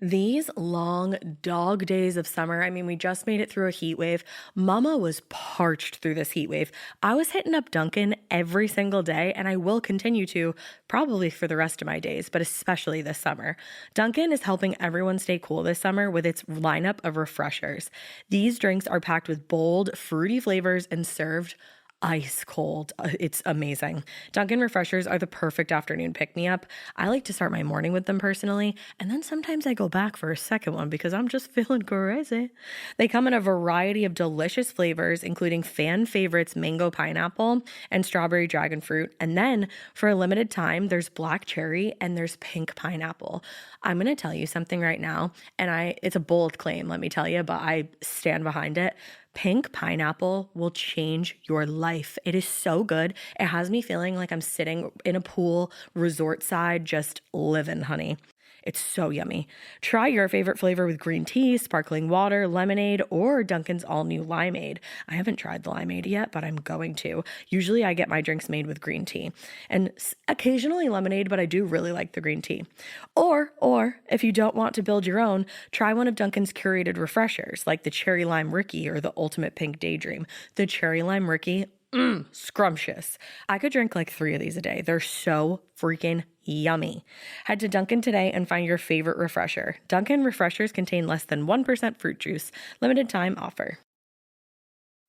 These long dog days of summer, I mean, we just made it through a heat wave. Mama was parched through this heat wave. I was hitting up Dunkin' every single day, and I will continue to probably for the rest of my days, but especially this summer. Dunkin' is helping everyone stay cool this summer with its lineup of refreshers. These drinks are packed with bold, fruity flavors and served ice cold. It's amazing. Dunkin' refreshers are the perfect afternoon pick-me-up. I like to start my morning with them personally, and then sometimes I go back for a second one because I'm just feeling crazy. They come in a variety of delicious flavors, including fan favorites mango pineapple and strawberry dragon fruit. And then for a limited time, there's black cherry and there's pink pineapple. I'm going to tell you something right now, and it's a bold claim, let me tell you, but I stand behind it. Pink pineapple will change your life. It is so good. It has me feeling like I'm sitting in a pool, resort side, just living, honey. It's so yummy. Try your favorite flavor with green tea, sparkling water, lemonade, or Dunkin's all-new limeade. I haven't tried the limeade yet, but I'm going to. Usually I get my drinks made with green tea and occasionally lemonade, but I do really like the green tea. Or if you don't want to build your own, try one of Dunkin's curated refreshers like the Cherry Lime Ricky or the Ultimate Pink Daydream. The Cherry Lime Ricky, scrumptious. I could drink like 3 of these a day. They're so freaking yummy. Head to Dunkin' today and find your favorite refresher. Dunkin' refreshers contain less than 1% fruit juice. Limited time offer.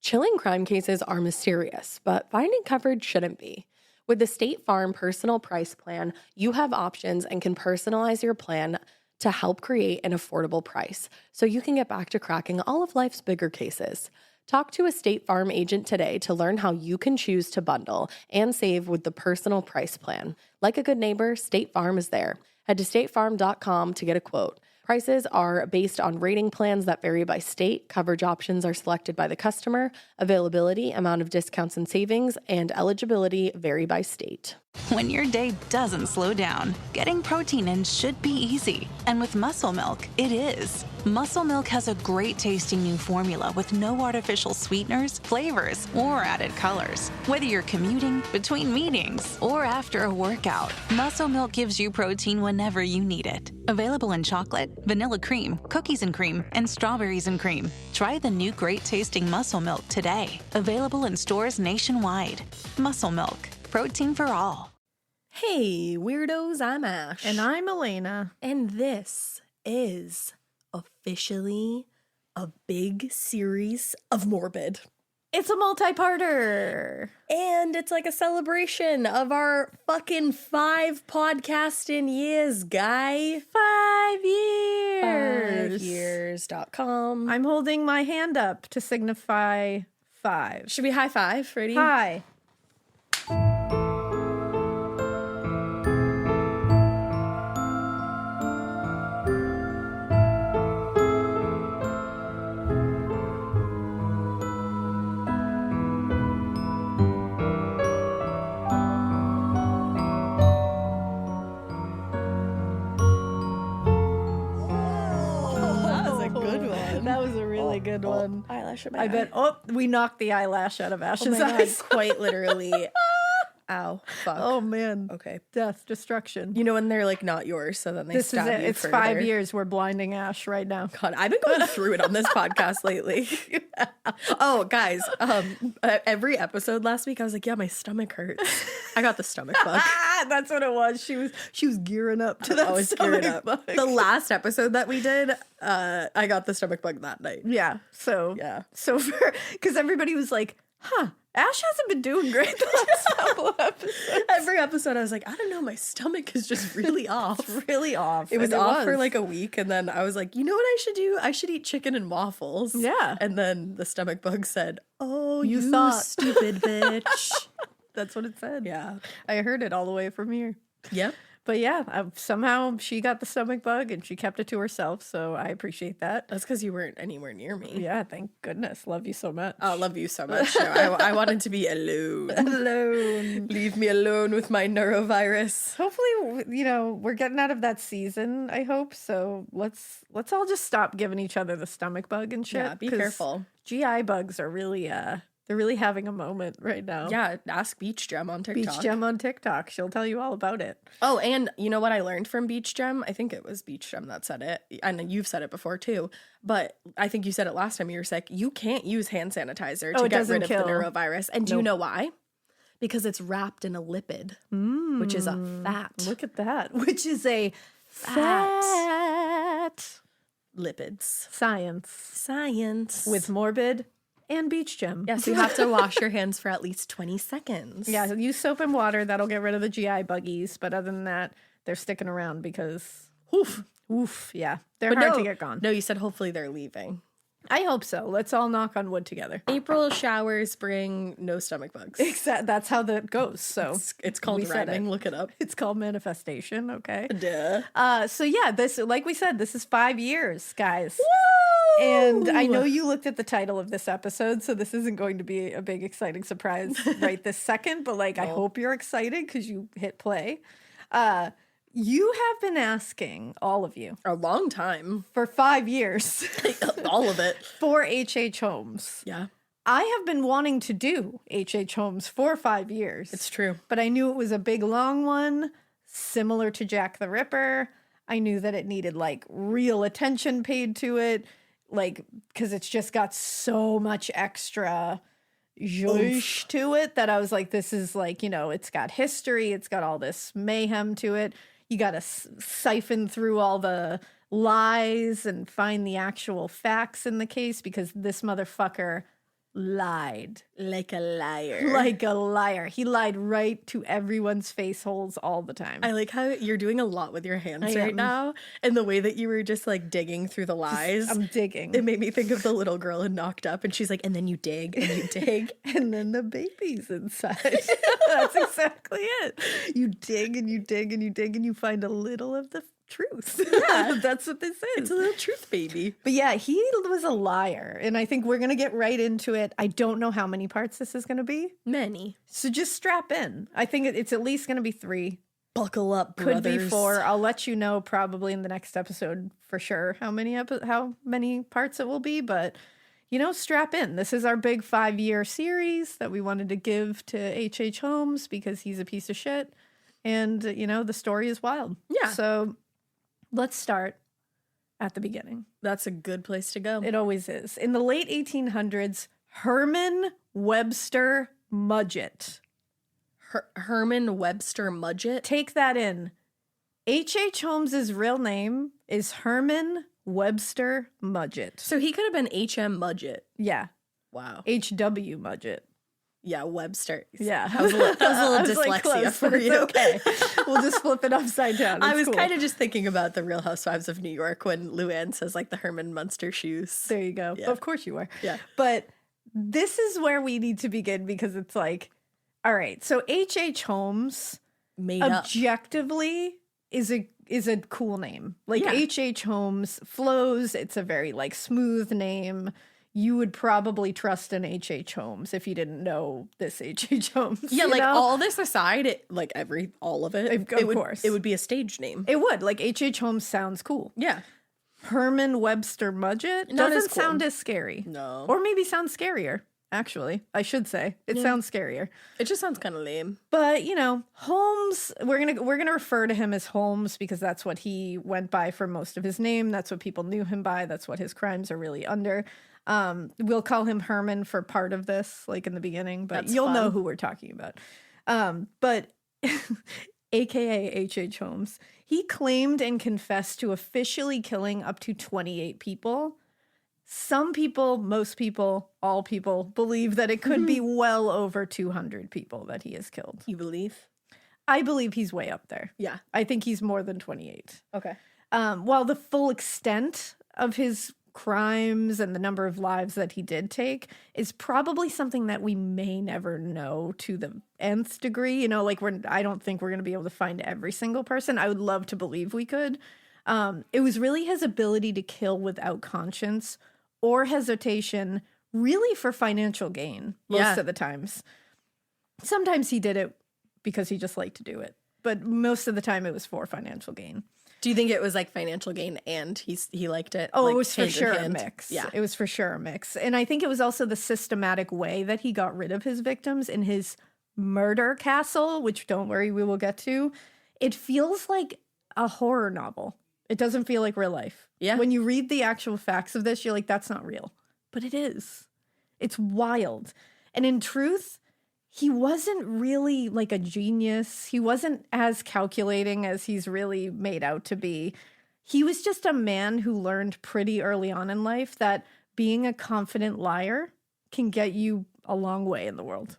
Chilling crime cases are mysterious, but finding coverage shouldn't be. With the State Farm Personal Price Plan, you have options and can personalize your plan to help create an affordable price so you can get back to cracking all of life's bigger cases. Talk to a State Farm agent today to learn how you can choose to bundle and save with the Personal Price Plan. Like a good neighbor, State Farm is there. Head to statefarm.com to get a quote. Prices are based on rating plans that vary by state. Coverage options are selected by the customer. Availability, amount of discounts and savings, and eligibility vary by state. When your day doesn't slow down, getting protein in should be easy. And with Muscle Milk, it is. Muscle Milk has a great tasting new formula with no artificial sweeteners, flavors, or added colors. Whether you're commuting, between meetings, or after a workout, Muscle Milk gives you protein whenever you need it. Available in chocolate, vanilla cream, cookies and cream, and strawberries and cream. Try the new great tasting Muscle Milk today. Available in stores nationwide. Muscle Milk. Protein for all. Hey, weirdos, I'm Ash. And I'm Alaina. And this is officially a big series of Morbid. It's a multi-parter. And it's like a celebration of our fucking 5 podcasting years, guy. 5 years. 5years.com. I'm holding my hand up to signify 5. Should we high five? Ready? Hi. Good one. Eyelash at my I eye. bet. Oh, we knocked the eyelash out of Ash's Oh my God, eyes. quite literally. Ow. Fuck. Oh man. Okay. Death, destruction. You know when they're like not yours, so then they This stab is it. you It's further. 5 years. We're blinding Ash right now. God, I've been going through it on this podcast lately. Oh, guys, every episode last week, I was like, yeah, my stomach hurts. I got the stomach bug. That's what it was. She was gearing up to that I was stomach gearing up. bug. The last episode that we did, I got the stomach bug that night. Yeah. So because everybody was like, Ash hasn't been doing great the last couple of episodes. Every episode, I was like, I don't know, my stomach is just really off. It's really off. It was off for like a week, and then I was like, you know what I should do? I should eat chicken and waffles. Yeah. And then the stomach bug said, oh, You you thought. stupid bitch. That's what it said. Yeah. I heard it all the way from here. Yep. But yeah, somehow she got the stomach bug and she kept it to herself. So I appreciate that. That's because you weren't anywhere near me. Yeah, thank goodness. Love you so much. I love you so much. No, I wanted to be alone. Alone. Leave me alone with my neurovirus. Hopefully, we're getting out of that season, I hope. So let's all just stop giving each other the stomach bug and shit. Yeah, be careful. GI bugs are really, They're really having a moment right now. Yeah, ask Beach Gem on TikTok. Beach Gem on TikTok. She'll tell you all about it. Oh, and you know what I learned from Beach Gem? I think it was Beach Gem that said it. And you've said it before too. But I think you said it last time you were sick. You can't use hand sanitizer to get rid of the neurovirus. And do you know why? Because it's wrapped in a lipid, which is a fat. Look at that. Which is a fat. Lipids. Science. With Morbid and Beach Gem. Yes, you have to wash your hands for at least 20 seconds. Yeah, use soap and water. That'll get rid of the GI buggies. But other than that, they're sticking around because, yeah. They're hard to get gone. No, you said hopefully they're leaving. I hope so. Let's all knock on wood together. April showers bring no stomach bugs. That's how that goes. So it's called rhyming. Look it up. It's called manifestation. Okay. Duh. So yeah, this, like we said, this is 5 years, guys. Woo! And I know you looked at the title of this episode, so this isn't going to be a big exciting surprise right this second. But like, I hope you're excited because you hit play. You have been asking, all of you, A long time. for 5 years, All of it. for H.H. Holmes. Yeah, I have been wanting to do H.H. Holmes for 5 years. it's true. But I knew it was a big, long one, similar to Jack the Ripper. I knew that it needed, like, real attention paid to it, like, because it's just got so much extra zhuzh to it that I was like, this is, like, you know, it's got history, it's got all this mayhem to it. You got to siphon through all the lies and find the actual facts in the case because this motherfucker lied. Like a liar. Like a liar. He lied right to everyone's face holes all the time. I like how you're doing a lot with your hands I right am. now. And the way that you were just like digging through the lies. I'm digging. It made me think of the little girl in Knocked Up. And she's like, and then you dig and you dig. And then the baby's inside. That's exactly it. You dig and you dig and you dig and you find a little of the truth. Yeah. That's what this is. It's a little truth baby. But yeah, he was a liar. And I think we're going to get right into it. I don't know how many parts this is going to be. Many. So just strap in. I think it's at least going to be 3. Buckle up, Could brothers. be 4. I'll let you know probably in the next episode for sure how many parts it will be. But, you know, strap in. This is our big 5-year series that we wanted to give to H.H. Holmes because he's a piece of shit. And, you know, the story is wild. Yeah. So let's start at the beginning. That's a good place to go. It always is. In the late 1800s, Herman Webster Mudgett. Herman Webster Mudgett? Take that in. H.H. Holmes's real name is Herman Webster Mudgett. So he could have been H.M. Mudgett. Yeah. Wow. H.W. Mudgett. Yeah, Webster. Yeah. That was a little I was dyslexia like, close, for but it's you. okay. We'll just flip it upside down. I It's was cool. kind of just thinking about the Real Housewives of New York when Luann says like the Herman Munster shoes. There you go. Yeah. Of course you are. Yeah. But this is where we need to begin because it's like, all right, so H.H. Holmes Made up. objectively is a cool name. Like Yeah. H.H. Holmes flows. It's a very like smooth name. You would probably trust an H.H. Holmes if you didn't know this H.H. Holmes. Yeah, you like know? all this aside, all of it. Of course. It would be a stage name. It would. Like H.H. Holmes sounds cool. Yeah. Herman Webster Mudgett Not as doesn't cool. sound as scary. No. Or maybe sounds scarier, actually. I should say. It sounds scarier. It just sounds kind of lame. But, you know, Holmes, we're gonna refer to him as Holmes because that's what he went by for most of his name. That's what people knew him by. That's what his crimes are really under. We'll call him Herman for part of this, like in the beginning, but That's you'll fun. know who we're talking about. But AKA H.H. Holmes, he claimed and confessed to officially killing up to 28 people. Some people, most people, all people believe that it could be well over 200 people that he has killed. You believe? I believe he's way up there. Yeah. I think he's more than 28. Okay. While the full extent of his crimes and the number of lives that he did take is probably something that we may never know to the nth degree. You know, like I don't think we're going to be able to find every single person. I would love to believe we could. It was really his ability to kill without conscience or hesitation, really for financial gain most of the times. Sometimes he did it because he just liked to do it, but most of the time it was for financial gain. Do you think it was like financial gain and he liked it? Oh, like, it was for hand in sure a hand? mix. Yeah. It was for sure a mix. And I think it was also the systematic way that he got rid of his victims in his murder castle, which don't worry, we will get to. It feels like a horror novel. It doesn't feel like real life. Yeah. When you read the actual facts of this, you're like, that's not real. But it is. It's wild. And in truth, he wasn't really like a genius. He wasn't as calculating as he's really made out to be. He was just a man who learned pretty early on in life that being a confident liar can get you a long way in the world,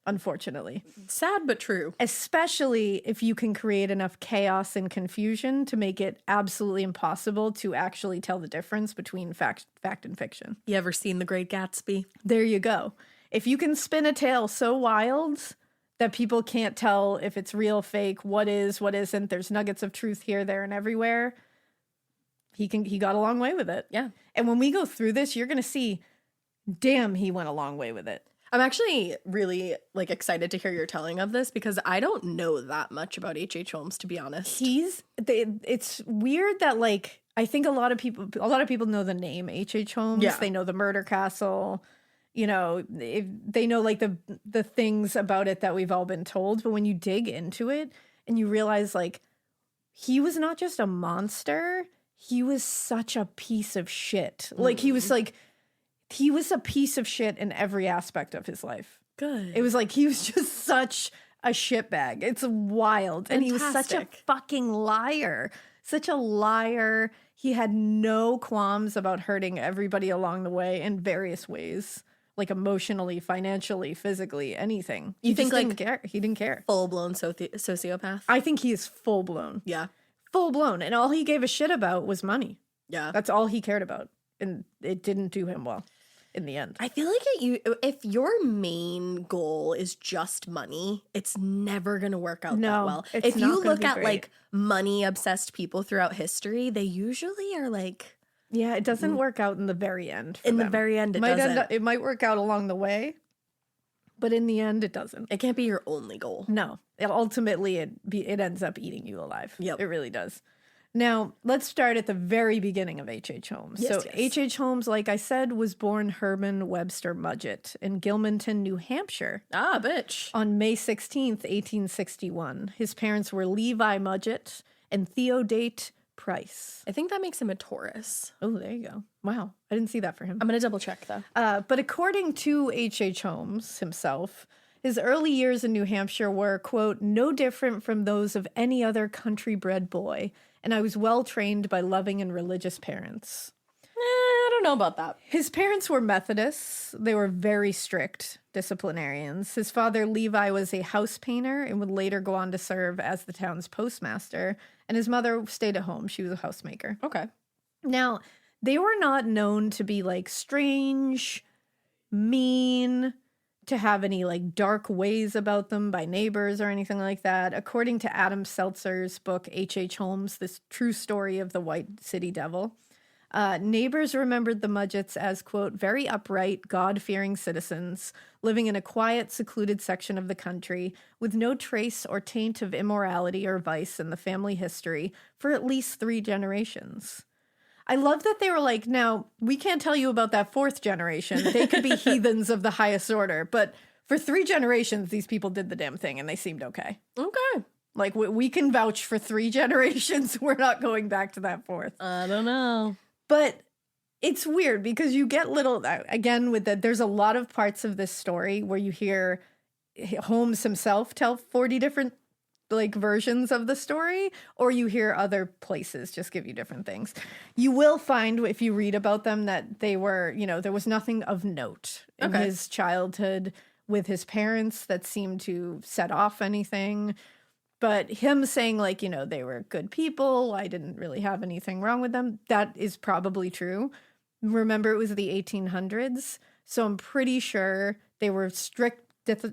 unfortunately. Sad but true. Especially if you can create enough chaos and confusion to make it absolutely impossible to actually tell the difference between fact and fiction. You ever seen The Great Gatsby? There you go. If you can spin a tale so wild that people can't tell if it's real, fake, what is, what isn't, there's nuggets of truth here, there, and everywhere, he got a long way with it. Yeah. And when we go through this, you're going to see, damn, he went a long way with it. I'm actually really like excited to hear your telling of this because I don't know that much about H.H. Holmes, to be honest. It's weird that like, I think a lot of people know the name H.H. Holmes. Yeah. They know the murder castle. You know, they know like the things about it that we've all been told. But when you dig into it and you realize like he was not just a monster, he was such a piece of shit. Like he was a piece of shit in every aspect of his life. Good. It was like he was just such a shitbag. It's wild. And he was such a Fantastic. fucking liar. Such a liar. He had no qualms about hurting everybody along the way in various ways. Like emotionally, financially, physically, anything. You think, like, didn't care. He didn't care. Full-blown sociopath? I think he is full blown. Yeah. Full blown. And all he gave a shit about was money. Yeah. That's all he cared about. And it didn't do him well in the end. I feel like if your main goal is just money, it's never going to work out No, that well. it's If not you gonna look be at great. like money-obsessed people throughout history, they usually are like... Yeah, it doesn't work out in the very end. In the very end, it doesn't. It might work out along the way, but in the end, it doesn't. It can't be your only goal. No, ultimately, it ends up eating you alive. Yep. It really does. Now, let's start at the very beginning of H.H. Holmes. Yes, So yes. H.H. Holmes, like I said, was born Herman Webster Mudgett in Gilmanton, New Hampshire Ah, bitch. on May 16th, 1861. His parents were Levi Mudgett and Theodate Price. I think that makes him a Taurus. Oh, there you go. Wow. I didn't see that for him. I'm going to double check, though. But according to H.H. Holmes himself, his early years in New Hampshire were, quote, no different from those of any other country-bred boy, and I was well trained by loving and religious parents. I don't know about that. His parents were Methodists. They were very strict disciplinarians. His father, Levi, was a house painter and would later go on to serve as the town's postmaster, and his mother stayed at home. She was a housemaker. Okay. Now, they were not known to be like strange, mean, to have any like dark ways about them by neighbors or anything like that. According to Adam Seltzer's book, H.H. Holmes, This True Story of the White City Devil, neighbors remembered the Mudgetts as, quote, very upright, God-fearing citizens living in a quiet, secluded section of the country with no trace or taint of immorality or vice in the family history for at least 3 generations. I love that they were like, now, we can't tell you about that 4th generation. They could be heathens of the highest order. But for 3 generations, these people did the damn thing and they seemed okay. Okay. Like, we can vouch for 3 generations. We're not going back to that 4th. I don't know. But it's weird because you get little, again, with that, there's a lot of parts of this story where you hear Holmes himself tell 40 different like versions of the story, or you hear other places just give you different things. You will find if you read about them that they were, you know, there was nothing of note in Okay. his childhood with his parents that seemed to set off anything. But him saying like, you know, they were good people, I didn't really have anything wrong with them, that is probably true. Remember, it was the 1800s, so I'm pretty sure they were strict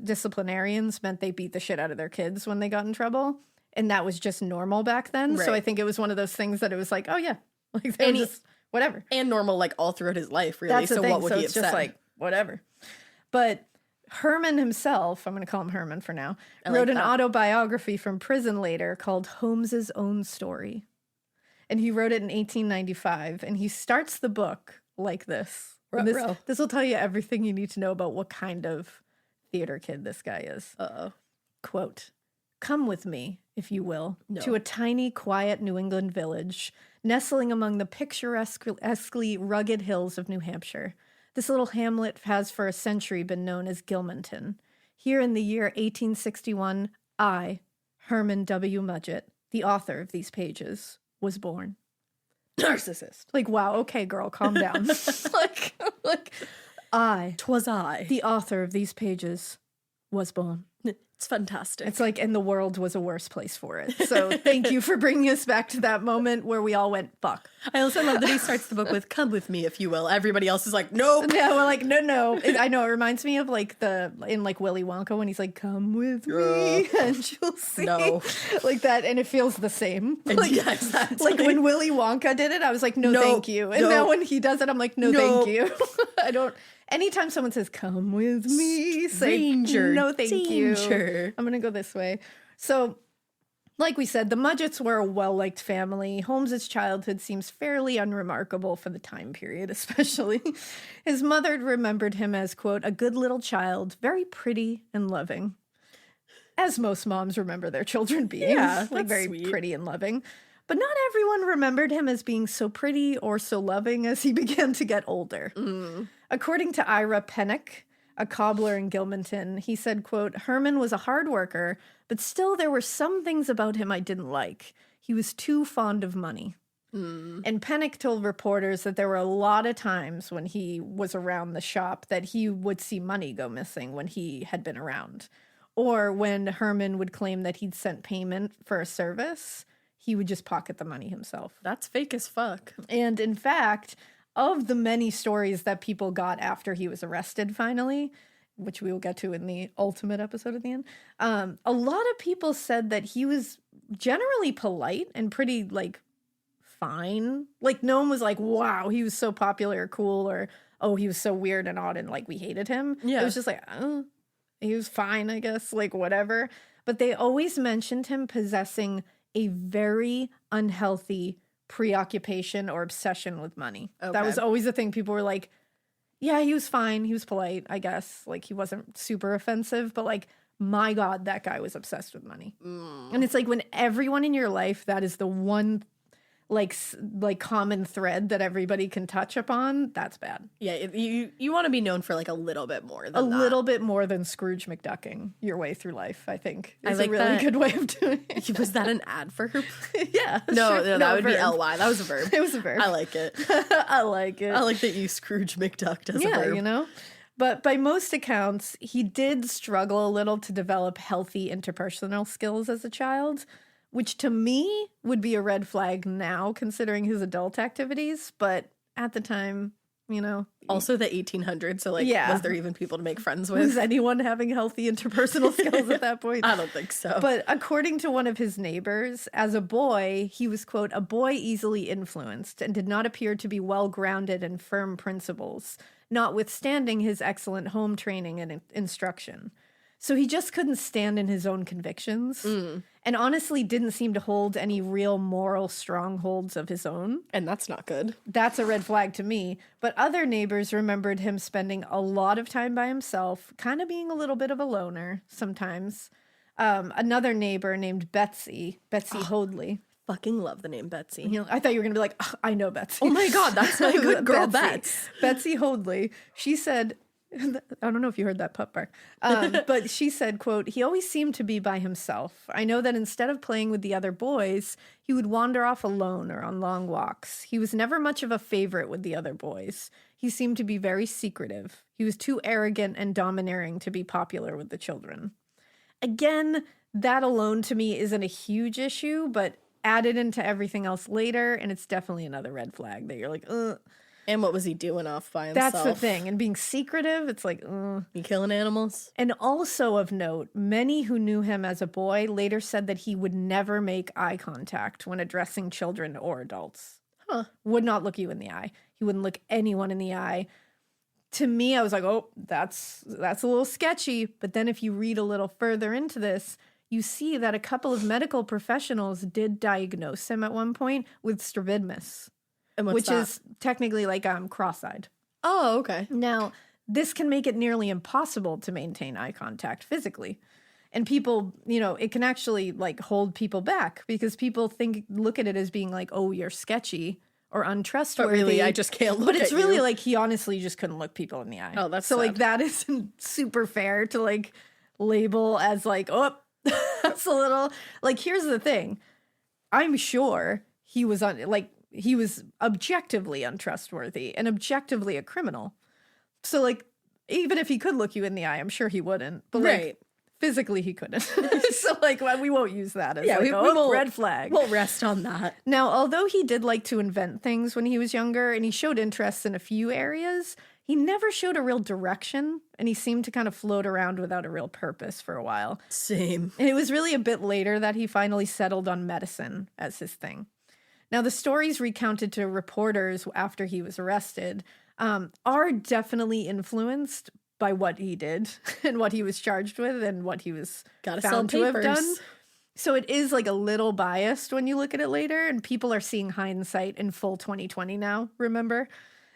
disciplinarians, meant they beat the shit out of their kids when they got in trouble, and that was just normal back then. So Right. I think it was one of those things that it was like, oh yeah, like they were just whatever. And normal, like, all throughout his life, really. That's the So thing. what would So he it's have just said? like whatever. But Herman himself, I'm going to call him Herman for now, I like wrote an that. autobiography from prison later called Holmes's Own Story. And he wrote it in 1895. And he starts the book like this. And this will tell you everything you need to know about what kind of theater kid this guy is. Uh-oh. Quote, "Come with me, if you will, to a tiny, quiet New England village, nestling among the picturesquely rugged hills of New Hampshire. This little hamlet has for a century been known as Gilmanton. Here in the year 1861, I, Herman W. Mudgett, the author of these pages, was born." Narcissist. Like, wow, okay, girl, calm down. like, I, 'Twas I. the author of these pages, was born. It's fantastic. It's like, and the world was a worse place for it. So thank you for bringing us back to that moment where we all went, fuck. I also love that he starts the book with, "Come with me, if you will." Everybody else is like, nope. Yeah, we're like, no. I know, it reminds me of like in like Willy Wonka when he's like, "Come with me and you'll see." No. Like that, and it feels the same. Like, yeah, exactly. like when Willy Wonka did it, I was like, no, thank you. And now when he does it, I'm like, no, thank you. I don't. Anytime someone says, "Come with me," say, Stranger "No, thank you. danger." I'm going to go this way." So, like we said, the Mudgetts were a well-liked family. Holmes's childhood seems fairly unremarkable for the time period, especially. His mother remembered him as, quote, "a good little child, very pretty and loving." As most moms remember their children being. Yeah, like that's very sweet. pretty and loving. But not everyone remembered him as being so pretty or so loving as he began to get older. According to Ira Pennock, a cobbler in Gilmanton, he said, quote, "Herman was a hard worker, but still there were some things about him I didn't like. He was too fond of money." And Pennock told reporters that there were a lot of times when he was around the shop that he would see money go missing when he had been around. Or when Herman would claim that he'd sent payment for a service, he would just pocket the money himself. That's fake as fuck. And in fact, of the many stories that people got after he was arrested finally, which we will get to in the ultimate episode at the end, a lot of people said that he was generally polite and pretty, like, fine. Like, no one was like, wow, he was so popular or cool, or, oh, he was so weird and odd and, like, we hated him. Yeah. It was just like, oh, he was fine, I guess, like, whatever. But they always mentioned him possessing a very unhealthy preoccupation or obsession with money. Okay. That was always the thing. People were like, yeah, he was fine. He was polite, I guess. Like, he wasn't super offensive, but like, my God, that guy was obsessed with money. And it's like when everyone in your life, that is the one like common thread that everybody can touch upon, that's bad. Yeah, you want to be known for like a little bit more than that. Little bit more than Scrooge McDucking your way through life, I think. Is I like a really that. good way of doing it. Was that an adverb? Yeah. No, sure. that would be verb. ly. That was a verb. It was a verb. I like it. I like it. I like that you Scrooge McDucked as a Yeah, verb. you know? But by most accounts, he did struggle a little to develop healthy interpersonal skills as a child, which to me would be a red flag now, considering his adult activities. But at the time, you know. Also the 1800s, so like, Yeah. was there even people to make friends with? Was anyone having healthy interpersonal skills at that point? I don't think so. But according to one of his neighbors, as a boy, he was, quote, "a boy easily influenced and did not appear to be well-grounded in firm principles, notwithstanding his excellent home training and instruction. So he just couldn't stand in his own convictions and honestly didn't seem to hold any real moral strongholds of his own." And that's not good. That's a red flag to me. But other neighbors remembered him spending a lot of time by himself, kind of being a little bit of a loner sometimes. Another neighbor named Betsy Hoadley. Fucking love the name Betsy. You know, I thought you were going to be like, "Ugh, I know Betsy." Oh my God, that's my good girl, Bets. Betsy Hoadley. She said, I don't know if you heard that pup bark, but she said, quote, "He always seemed to be by himself. I know that instead of playing with the other boys, he would wander off alone or on long walks. He was never much of a favorite with the other boys. He seemed to be very secretive. He was too arrogant and domineering to be popular with the children." Again, that alone to me isn't a huge issue, but added into everything else later, and it's definitely another red flag that you're like, ugh. And what was he doing off by himself? That's the thing. And being secretive, it's like, ugh. You killing animals? And also of note, many who knew him as a boy later said that he would never make eye contact when addressing children or adults. Would not look you in the eye. He wouldn't look anyone in the eye. To me, I was like, oh, that's a little sketchy. But then if you read a little further into this, you see that a couple of medical professionals did diagnose him at one point with strabismus, And what's which that? is technically like cross-eyed. Oh, okay. Now, this can make it nearly impossible to maintain eye contact physically. And people, it can actually like hold people back because people look at it as being like, oh, you're sketchy or untrustworthy. But really, I just can't look But it's at really you. like he honestly just couldn't look people in the eye. Oh, that's so like sad. that isn't super fair to like label as like, oh, that's a little like, here's the thing. I'm sure he was he was objectively untrustworthy and objectively a criminal. So like, even if he could look you in the eye, I'm sure he wouldn't. But like, Right. physically he couldn't. So like, we won't use that as we won't, red flag. We'll rest on that. Now, although he did like to invent things when he was younger and he showed interest in a few areas, he never showed a real direction and he seemed to kind of float around without a real purpose for a while. Same. And it was really a bit later that he finally settled on medicine as his thing. Now, the stories recounted to reporters after he was arrested are definitely influenced by what he did and what he was charged with and what he was found to have done. So it is like a little biased when you look at it later, and people are seeing hindsight in full 2020 now, remember?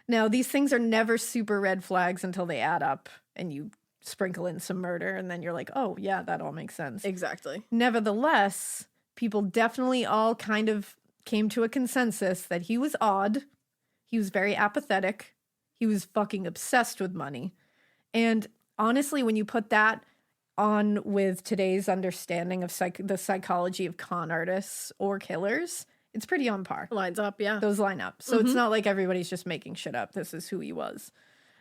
Now, these things are never super red flags until they add up and you sprinkle in some murder, and then you're like, oh, yeah, that all makes sense. Exactly. Nevertheless, people definitely all kind of came to a consensus that he was odd, he was very apathetic, he was fucking obsessed with money. And honestly, when you put that on with today's understanding of the psychology of con artists or killers, it's pretty on par. Lines up, yeah. Those line up. So it's not like everybody's just making shit up. This is who he was.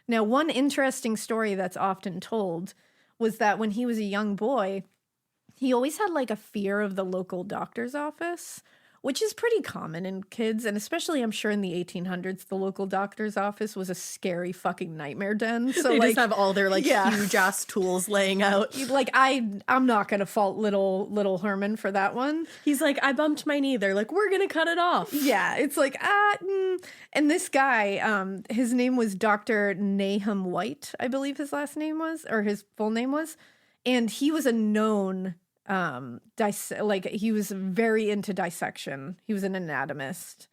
Now, one interesting story that's often told was that when he was a young boy, he always had like a fear of the local doctor's office, which is pretty common in kids. And especially, I'm sure in the 1800s, the local doctor's office was a scary fucking nightmare den. So They like, just have all their like huge ass tools laying out. like I'm not going to fault little Herman for that one. He's like, I bumped my knee. They're like, we're going to cut it off. Yeah, it's like, And this guy, his name was Dr. Nahum White, I believe his last name was, or his full name was. And he was a known, he was very into dissection. He was an anatomist.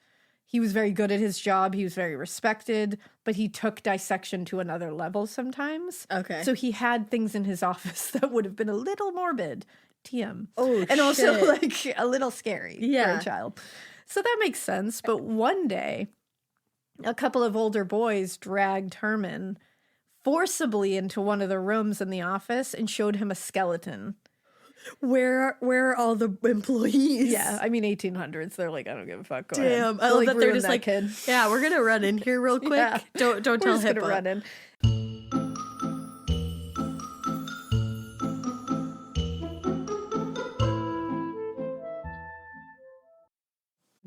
He was very good at his job. He was very respected, but he took dissection to another level sometimes. Okay. So he had things in his office that would have been a little morbid. TM. Oh, and also shit. like a little scary for Yeah. a child. So that makes sense. But one day, a couple of older boys dragged Herman forcibly into one of the rooms in the office and showed him a skeleton. Where are all the employees? Yeah, I mean 1800s. They're like, I don't give a fuck. Go Damn. ahead. I love that they're ruin just like, kid. yeah, we're going to run in here real quick. Yeah. Don't We're tell just gonna HIPAA. run in.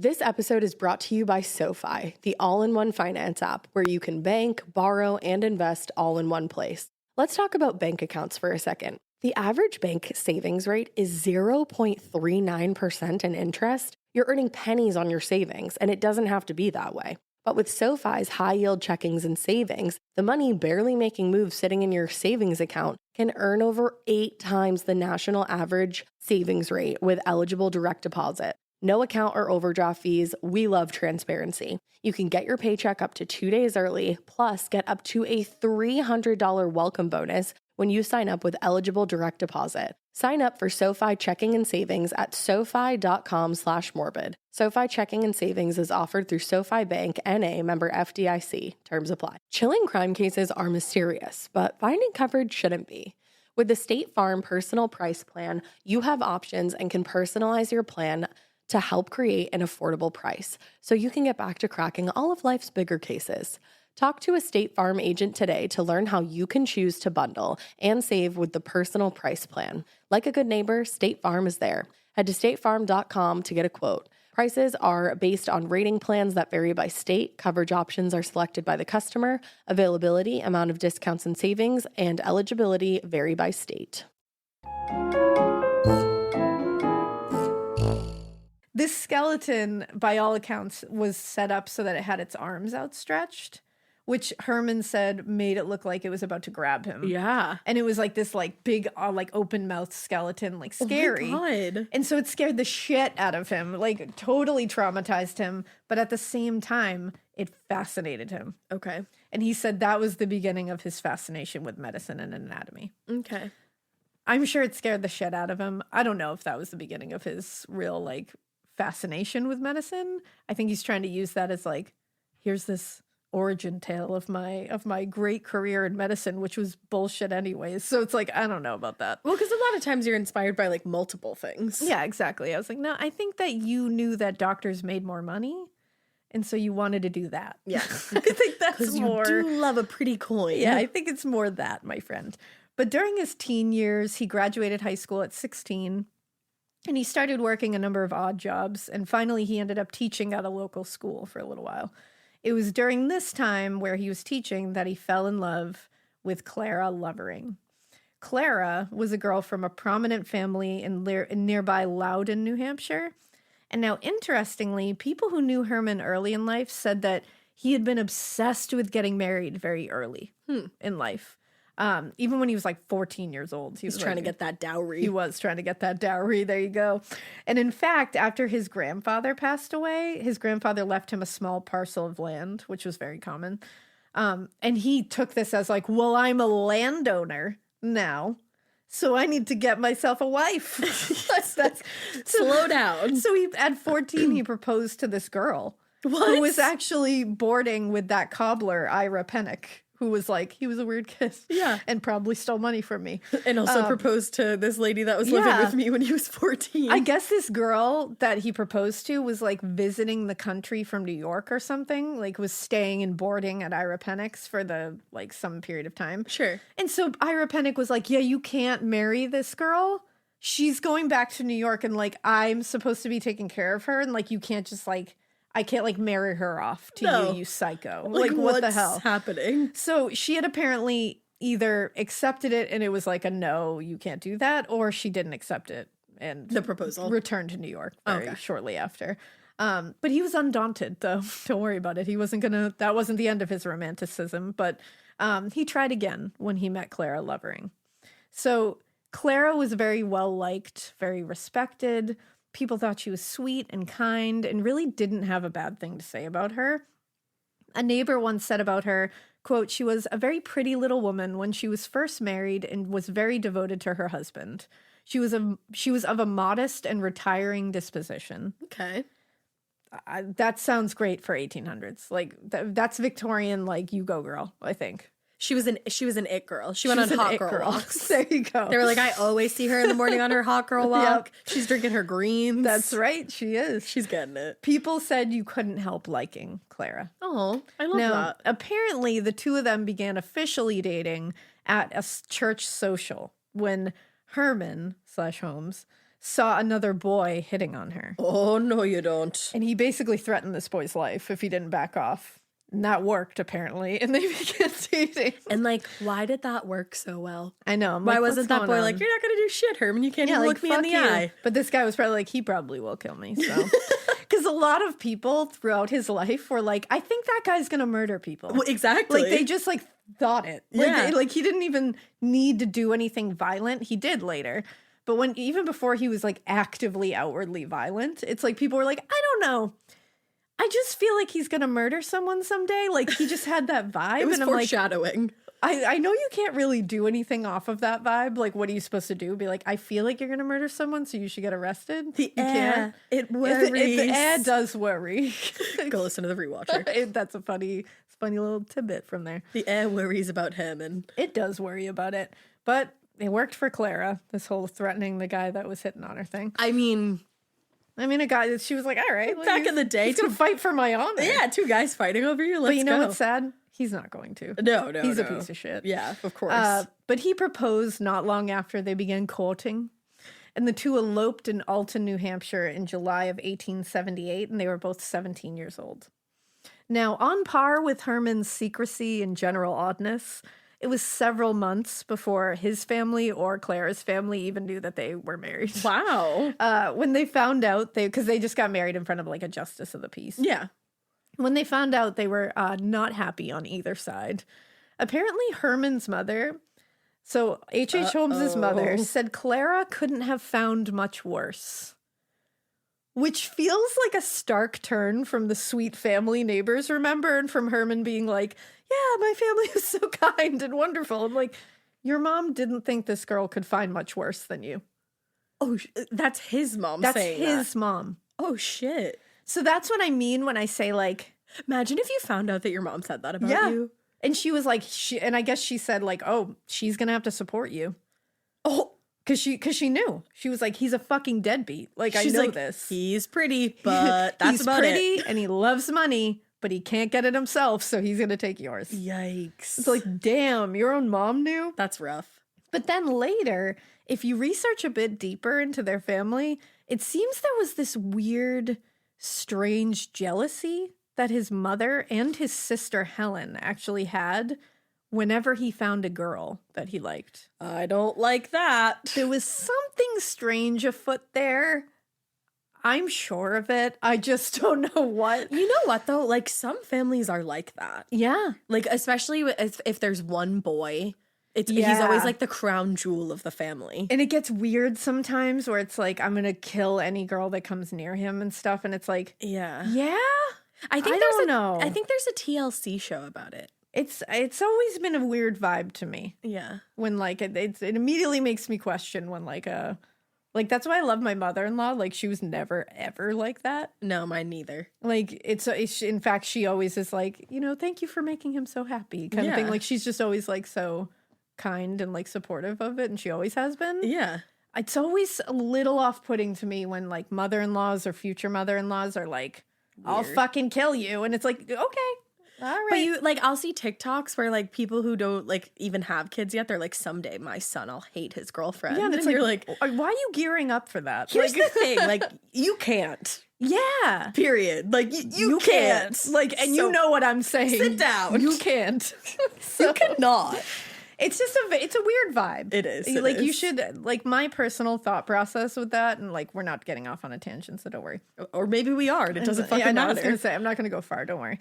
This episode is brought to you by SoFi, the all-in-one finance app where you can bank, borrow, and invest all in one place. Let's talk about bank accounts for a second. The average bank savings rate is 0.39% in interest. You're earning pennies on your savings, and it doesn't have to be that way. But with SoFi's high-yield checkings and savings, the money barely making moves sitting in your savings account can earn over 8 times the national average savings rate with eligible direct deposit. No account or overdraft fees. We love transparency. You can get your paycheck up to 2 days early, plus get up to a $300 welcome bonus when you sign up with eligible direct deposit. Sign up for SoFi checking and savings at SoFi.com/morbid. SoFi checking and savings is offered through SoFi Bank, N.A., member FDIC. Terms apply. Chilling crime cases are mysterious, but finding coverage shouldn't be. With the State Farm Personal Price Plan, you have options and can personalize your plan to help create an affordable price so you can get back to cracking all of life's bigger cases. Talk to a State Farm agent today to learn how you can choose to bundle and save with the Personal Price Plan. Like a good neighbor, State Farm is there. Head to statefarm.com to get a quote. Prices are based on rating plans that vary by state. Coverage options are selected by the customer. Availability, amount of discounts and savings, and eligibility vary by state. This skeleton, by all accounts, was set up so that it had its arms outstretched, which Herman said made it look like it was about to grab him. Yeah. And it was like this like big like open mouth skeleton, like scary. Oh my God. And so it scared the shit out of him, like totally traumatized him. But at the same time, it fascinated him. Okay. And he said that was the beginning of his fascination with medicine and anatomy. Okay. I'm sure it scared the shit out of him. I don't know if that was the beginning of his real like fascination with medicine. I think he's trying to use that as like, here's this origin tale of my great career in medicine, which was bullshit anyways. So it's like, I don't know about that. Well, because a lot of times you're inspired by like multiple things. Yeah, exactly. I was like, no, I think that you knew that doctors made more money, and so you wanted to do that. Yeah. I think that's Because more. you do love a pretty coin. Yeah, I think it's more that, my friend. But during his teen years, he graduated high school at 16, and he started working a number of odd jobs, and finally he ended up teaching at a local school for a little while. It was during this time where he was teaching that he fell in love with Clara Lovering. Clara was a girl from a prominent family in nearby Loudon, New Hampshire. And now, interestingly, people who knew Herman early in life said that he had been obsessed with getting married very early in life. Even when he was like 14 years old. He was trying to get that dowry. He was trying to get that dowry. There you go. And in fact, after his grandfather passed away, his grandfather left him a small parcel of land, which was very common. And he took this as like, well, I'm a landowner now, so I need to get myself a wife. Slow down. So at 14, he proposed to this girl who was actually boarding with that cobbler, Ira Pennock, who was like, he was a weird kid. Yeah. And probably stole money from me. And also proposed to this lady that was living with me when he was 14. I guess this girl that he proposed to was like visiting the country from New York or something, like was staying and boarding at Ira Pennock's for the like some period of time. Sure. And so Ira Pennock was like, yeah, you can't marry this girl. She's going back to New York and like, I'm supposed to be taking care of her. And like, you can't just like, I can't like marry her off to you psycho. Like what the hell? What's happening? So she had apparently either accepted it and it was like a no, you can't do that, or she didn't accept it and The proposal. returned to New York very shortly after. But he was undaunted though. Don't worry about it. He wasn't that wasn't the end of his romanticism, but he tried again when he met Clara Lovering. So Clara was very well liked, very respected. People thought she was sweet and kind and really didn't have a bad thing to say about her. A neighbor once said about her, quote, she was a very pretty little woman when she was first married and was very devoted to her husband. She was of a modest and retiring disposition. Okay. That sounds great for 1800s. Like that's Victorian, like you go girl, I think. She was an it girl. She went on hot girl walks. There you go. They were like, I always see her in the morning on her hot girl walk. Yep. She's drinking her greens. That's right. She is. She's getting it. People said you couldn't help liking Clara. Oh, I love that. Apparently, the two of them began officially dating at a church social when Herman/Holmes saw another boy hitting on her. Oh, no, you don't. And he basically threatened this boy's life if he didn't back off. And that worked, apparently. And they began dating. And, like, why did that work so well? I know. Why wasn't that boy like, you're not going to do shit, Herman. You can't even look me in the eye. But this guy was probably like, he probably will kill me. So, because a lot of people throughout his life were like, I think that guy's going to murder people. Well, exactly. Like, they just, like, thought it. Like, he didn't even need to do anything violent. He did later. But even before he was, like, actively outwardly violent, it's like people were like, I don't know. I just feel like he's going to murder someone someday. Like, he just had that vibe. It was and foreshadowing. I'm like, I know you can't really do anything off of that vibe. Like, what are you supposed to do? Be like, I feel like you're going to murder someone, so you should get arrested? The air. It worries. The air does worry. Go listen to the rewatcher. That's a funny little tidbit from there. The air worries about Herman. It does worry about it. But it worked for Clara, this whole threatening the guy that was hitting on her thing. I mean, a guy that she was like, all right. Back in the day. He's going to fight for my honor. Yeah, two guys fighting over you. Let's But you know go. what's sad? He's not going to. No. He's a piece of shit. Yeah, of course. But he proposed not long after they began courting. And the two eloped in Alton, New Hampshire in July of 1878, and they were both 17 years old. Now, on par with Herman's secrecy and general oddness, it was several months before his family or Clara's family even knew that they were married. Wow. When they found out, because they just got married in front of like a justice of the peace. Yeah. When they found out, they were not happy on either side. Apparently, Herman's mother, so H.H. Holmes's mother, said Clara couldn't have found much worse. Which feels like a stark turn from the sweet family neighbors, remember? And from Herman being like, yeah, my family was so kind and wonderful. I'm like, your mom didn't think this girl could find much worse than you. Oh, that's his mom saying that. That's his mom. Oh, shit. So that's what I mean when I say, like... Imagine if you found out that your mom said that about you. And she was like, and I guess she said, like, oh, she's going to have to support you. Oh, because she knew. She was like, he's a fucking deadbeat. Like, she's I know like, this. He's pretty, but that's he's about pretty it. And he loves money, but he can't get it himself, so he's going to take yours. Yikes. It's like, damn, your own mom knew? That's rough. But then later, if you research a bit deeper into their family, it seems there was this weird, strange jealousy that his mother and his sister Helen actually had whenever he found a girl that he liked. I don't like that. There was something strange afoot there. I'm sure of it. I just don't know what. You know what, though? Like, some families are like that. Yeah. Like, especially if there's one boy, he's always, like, the crown jewel of the family. And it gets weird sometimes where it's like, I'm going to kill any girl that comes near him and stuff. And it's like, yeah. I don't know. I think there's a TLC show about it. It's always been a weird vibe to me. Yeah. When, like, it immediately makes me question when, like, that's why I love my mother-in-law. Like, she was never, ever like that. No, mine neither. Like, it's in fact, she always is like, you know, thank you for making him so happy kind of thing. Like, she's just always, like, so kind and, like, supportive of it. And she always has been. Yeah. It's always a little off-putting to me when, like, mother-in-laws or future mother-in-laws are like, I'll fucking kill you. And it's like, okay, all right. But you, like, I'll see TikToks where, like, people who don't, like, even have kids yet, they're like, someday my son, I'll hate his girlfriend. Yeah, and it's you're like, why are you gearing up for that? here's the thing, like, you can't. Yeah. Period. Like, you can't. Like, and you know what I'm saying. Sit down. You can't. You cannot. It's just it's a weird vibe. It is. Like, you should, like, my personal thought process with that, and, like, we're not getting off on a tangent, so don't worry. Or maybe we are, and it doesn't fucking matter. I was going to say, I'm not going to go far, don't worry.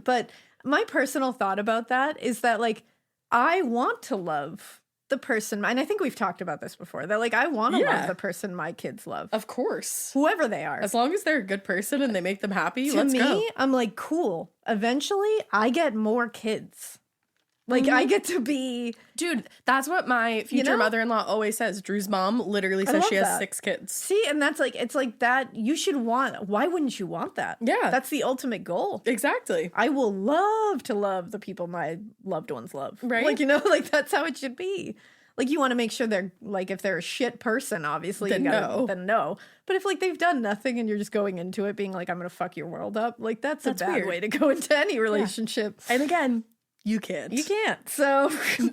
But my personal thought about that is that, like, I want to love the person, and I think we've talked about this before, that, like, I want to love the person my kids love. Of course. Whoever they are. As long as they're a good person and they make them happy, to let's me, go. I'm like, cool. Eventually, I get more kids. Like, I get to be... Dude, that's what my future mother-in-law always says. Drew's mom literally says she has 6 kids. See, and that's like, it's like that, you should want... Why wouldn't you want that? Yeah. That's the ultimate goal. Exactly. I will love to love the people my loved ones love. Right. Like, you know, like, that's how it should be. Like, you want to make sure they're, like, if they're a shit person, obviously, then no. But if, like, they've done nothing and you're just going into it being like, I'm going to fuck your world up, like, that's a bad way to go into any relationship. Yeah. And again... You can't. You can't. So Herman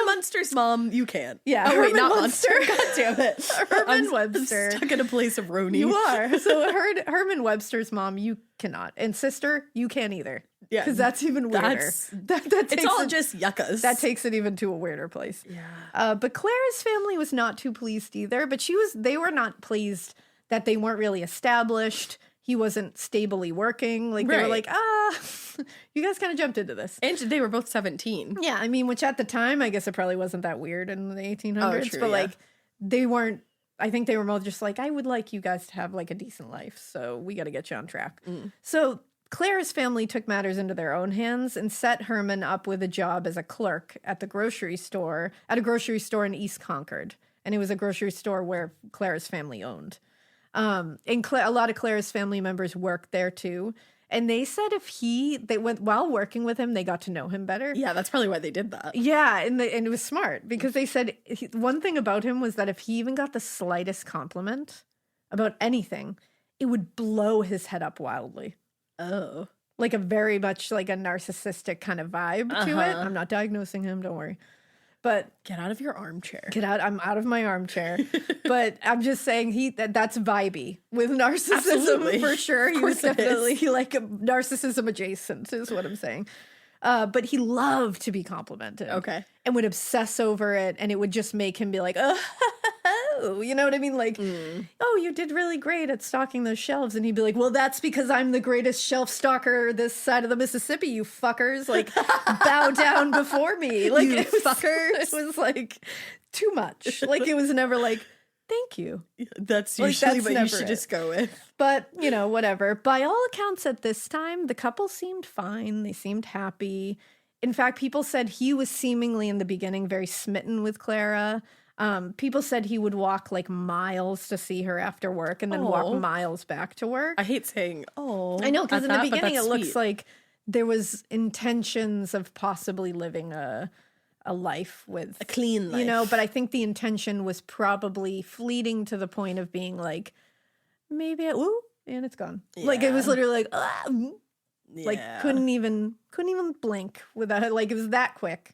Munster's mom, you can't. Yeah. Oh, Herman wait, not Munster. Munster. God damn it. Herman Webster. I'm stuck in a place of Roni. You are. So Herman Webster's mom, you cannot. And sister, you can't either. Yeah. Because that's even weirder. It's all just yuccas. That takes it even to a weirder place. Yeah. But Clara's family was not too pleased either. But they were not pleased that they weren't really established. He wasn't stably working. Like, they were like, you guys kind of jumped into this. And they were both 17. Yeah, I mean, which at the time, I guess it probably wasn't that weird in the 1800s. Oh, true, but, like, they weren't, I think they were more just like, I would like you guys to have, like, a decent life. So we got to get you on track. So Clara's family took matters into their own hands and set Herman up with a job as a clerk at a grocery store in East Concord. And it was a grocery store where Clara's family owned. And a lot of Clara's family members worked there too. And they said while working with him, they got to know him better. Yeah, that's probably why they did that. Yeah, and it was smart because they said one thing about him was that if he even got the slightest compliment about anything, it would blow his head up wildly. Oh. Like a very much like a narcissistic kind of vibe to it. I'm not diagnosing him, don't worry. But get out of your armchair. I'm out of my armchair. But I'm just saying that's vibey with narcissism. Absolutely. For sure. He was definitely like a narcissism adjacent is what I'm saying. But he loved to be complimented. Okay. And would obsess over it, and it would just make him be like, oh, too. You know what I mean? Like, oh, you did really great at stocking those shelves. And he'd be like, well, that's because I'm the greatest shelf stalker this side of the Mississippi, you fuckers. Like, bow down before me. Like, You It was like too much. Like, it was never like, thank you. That's Like, usually that's what you never should it. just go with. But, you know, whatever. By all accounts at this time, the couple seemed fine. They seemed happy. In fact, people said he was seemingly in the beginning very smitten with Clara. People said he would walk like miles to see her after work and then walk miles back to work. I hate saying, oh. I know, because in the but beginning it that's looks sweet. like there was intentions of possibly living a life with A clean life. you know, but I think the intention was probably fleeting to the point of being like, maybe and it's gone. Like it was literally like, like couldn't even blink without, like it was that quick.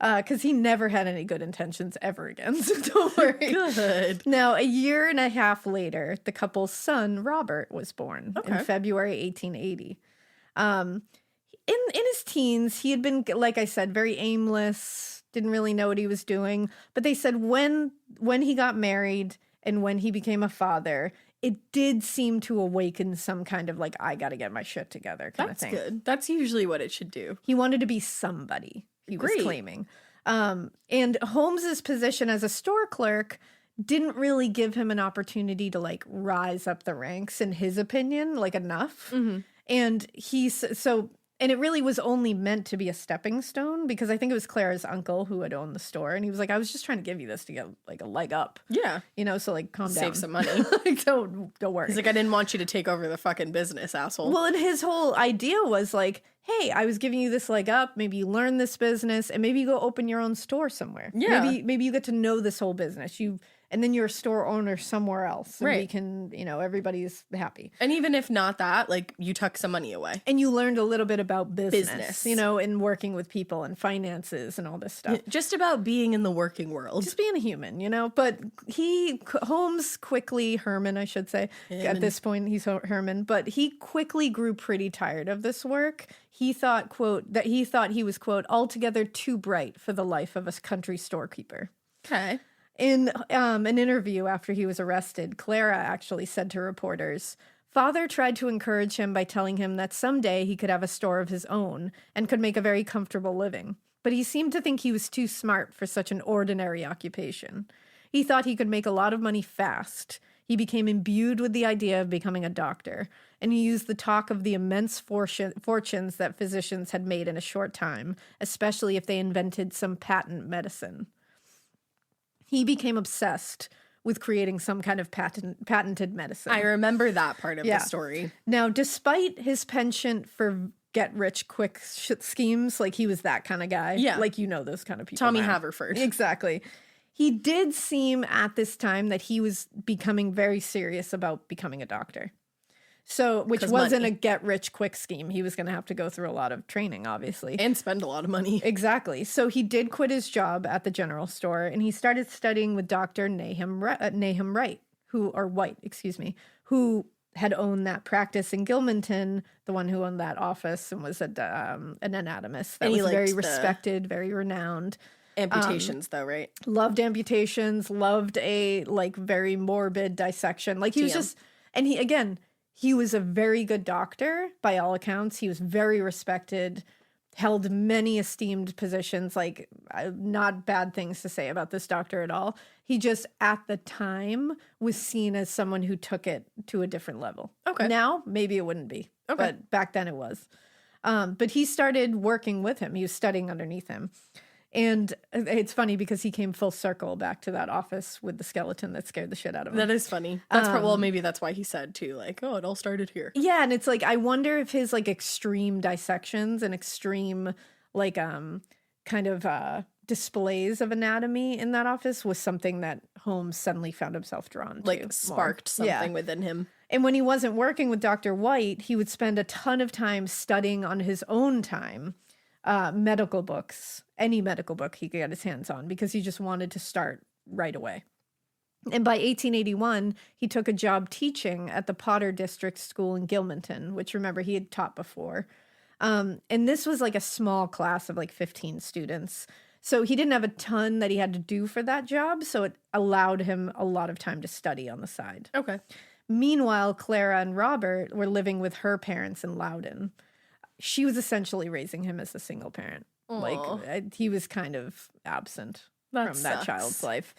Because he never had any good intentions ever again, so don't worry. Good. Now, a year and a half later, the couple's son, Robert, was born in February 1880. In his teens, he had been, like I said, very aimless, didn't really know what he was doing. But they said when he got married and when he became a father, it did seem to awaken some kind of like, I got to get my shit together kind of thing. That's good. That's usually what it should do. He wanted to be somebody, he was claiming. And Holmes's position as a store clerk didn't really give him an opportunity to like rise up the ranks, in his opinion, like enough. And and it really was only meant to be a stepping stone, because I think it was Clara's uncle who had owned the store. And he was like, I was just trying to give you this to get like a leg up. Yeah. You know, so like calm down. Save some money. Like, don't worry. He's like, I didn't want you to take over the fucking business, asshole. Well, and his whole idea was like, hey, I was giving you this leg up. Maybe you learn this business and maybe you go open your own store somewhere. Yeah. Maybe you get to know this whole business. And then you're a store owner somewhere else. And Right. we can, you know, everybody's happy. And even if not that, like you tuck some money away. And you learned a little bit about business, Business. you know, and working with people and finances and all this stuff. Just about being in the working world. Just being a human, you know. But Holmes quickly, Herman, I should say, at this point, he's Herman, but he quickly grew pretty tired of this work. He thought, quote, that he was, quote, altogether too bright for the life of a country storekeeper. Okay. In an interview after he was arrested, Clara actually said to reporters, Father tried to encourage him by telling him that someday he could have a store of his own and could make a very comfortable living. But he seemed to think he was too smart for such an ordinary occupation. He thought he could make a lot of money fast. He became imbued with the idea of becoming a doctor, and he used the talk of the immense fortunes that physicians had made in a short time, especially if they invented some patent medicine. He became obsessed with creating some kind of patented medicine. I remember that part of the story. Now, despite his penchant for get-rich-quick schemes, like he was that kind of guy. Yeah. Like, you know those kind of people. Tommy now. Haverford. Exactly. He did seem at this time that he was becoming very serious about becoming a doctor. So, which 'Cause wasn't money. a get-rich-quick scheme. He was going to have to go through a lot of training, obviously. And spend a lot of money. Exactly. So he did quit his job at the general store, and he started studying with Dr. Nahum White, who had owned that practice in Gilmanton, the one who owned that office and was an anatomist that And he was very liked the respected, very renowned. Amputations, though, right? Loved amputations, loved a like very morbid dissection. Like he was TM. just, and he was a very good doctor by all accounts. He was very respected, held many esteemed positions, like not bad things to say about this doctor at all. He just at the time was seen as someone who took it to a different level. Okay. Now, maybe it wouldn't be, but back then it was. But he started working with him. He was studying underneath him. And it's funny because he came full circle back to that office with the skeleton that scared the shit out of him. That is funny. That's well, maybe that's why he said too, like, oh, it all started here. Yeah, and it's like I wonder if his like extreme dissections and extreme like kind of displays of anatomy in that office was something that Holmes suddenly found himself drawn to. Like sparked something within him. And when he wasn't working with Dr. White, he would spend a ton of time studying on his own time. Medical books, any medical book he could get his hands on, because he just wanted to start right away. And by 1881, he took a job teaching at the Potter District School in Gilmanton, which, remember, he had taught before. And this was like a small class of like 15 students. So he didn't have a ton that he had to do for that job, so it allowed him a lot of time to study on the side. Okay. Meanwhile, Clara and Robert were living with her parents in Loudon. She was essentially raising him as a single parent. Aw. Like, he was kind of absent That from that sucks. child's life.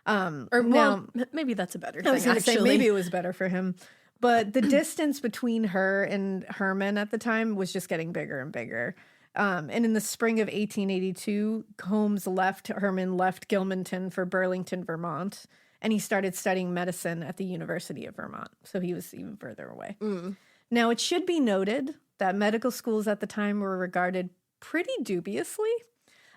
Maybe that's a better I was thing, going to say, actually. maybe it was better for him. But the distance between her and Herman at the time was just getting bigger and bigger. And in the spring of 1882, Herman left Gilmanton for Burlington, Vermont, and he started studying medicine at the University of Vermont. So he was even further away. Now, it should be noted that medical schools at the time were regarded pretty dubiously.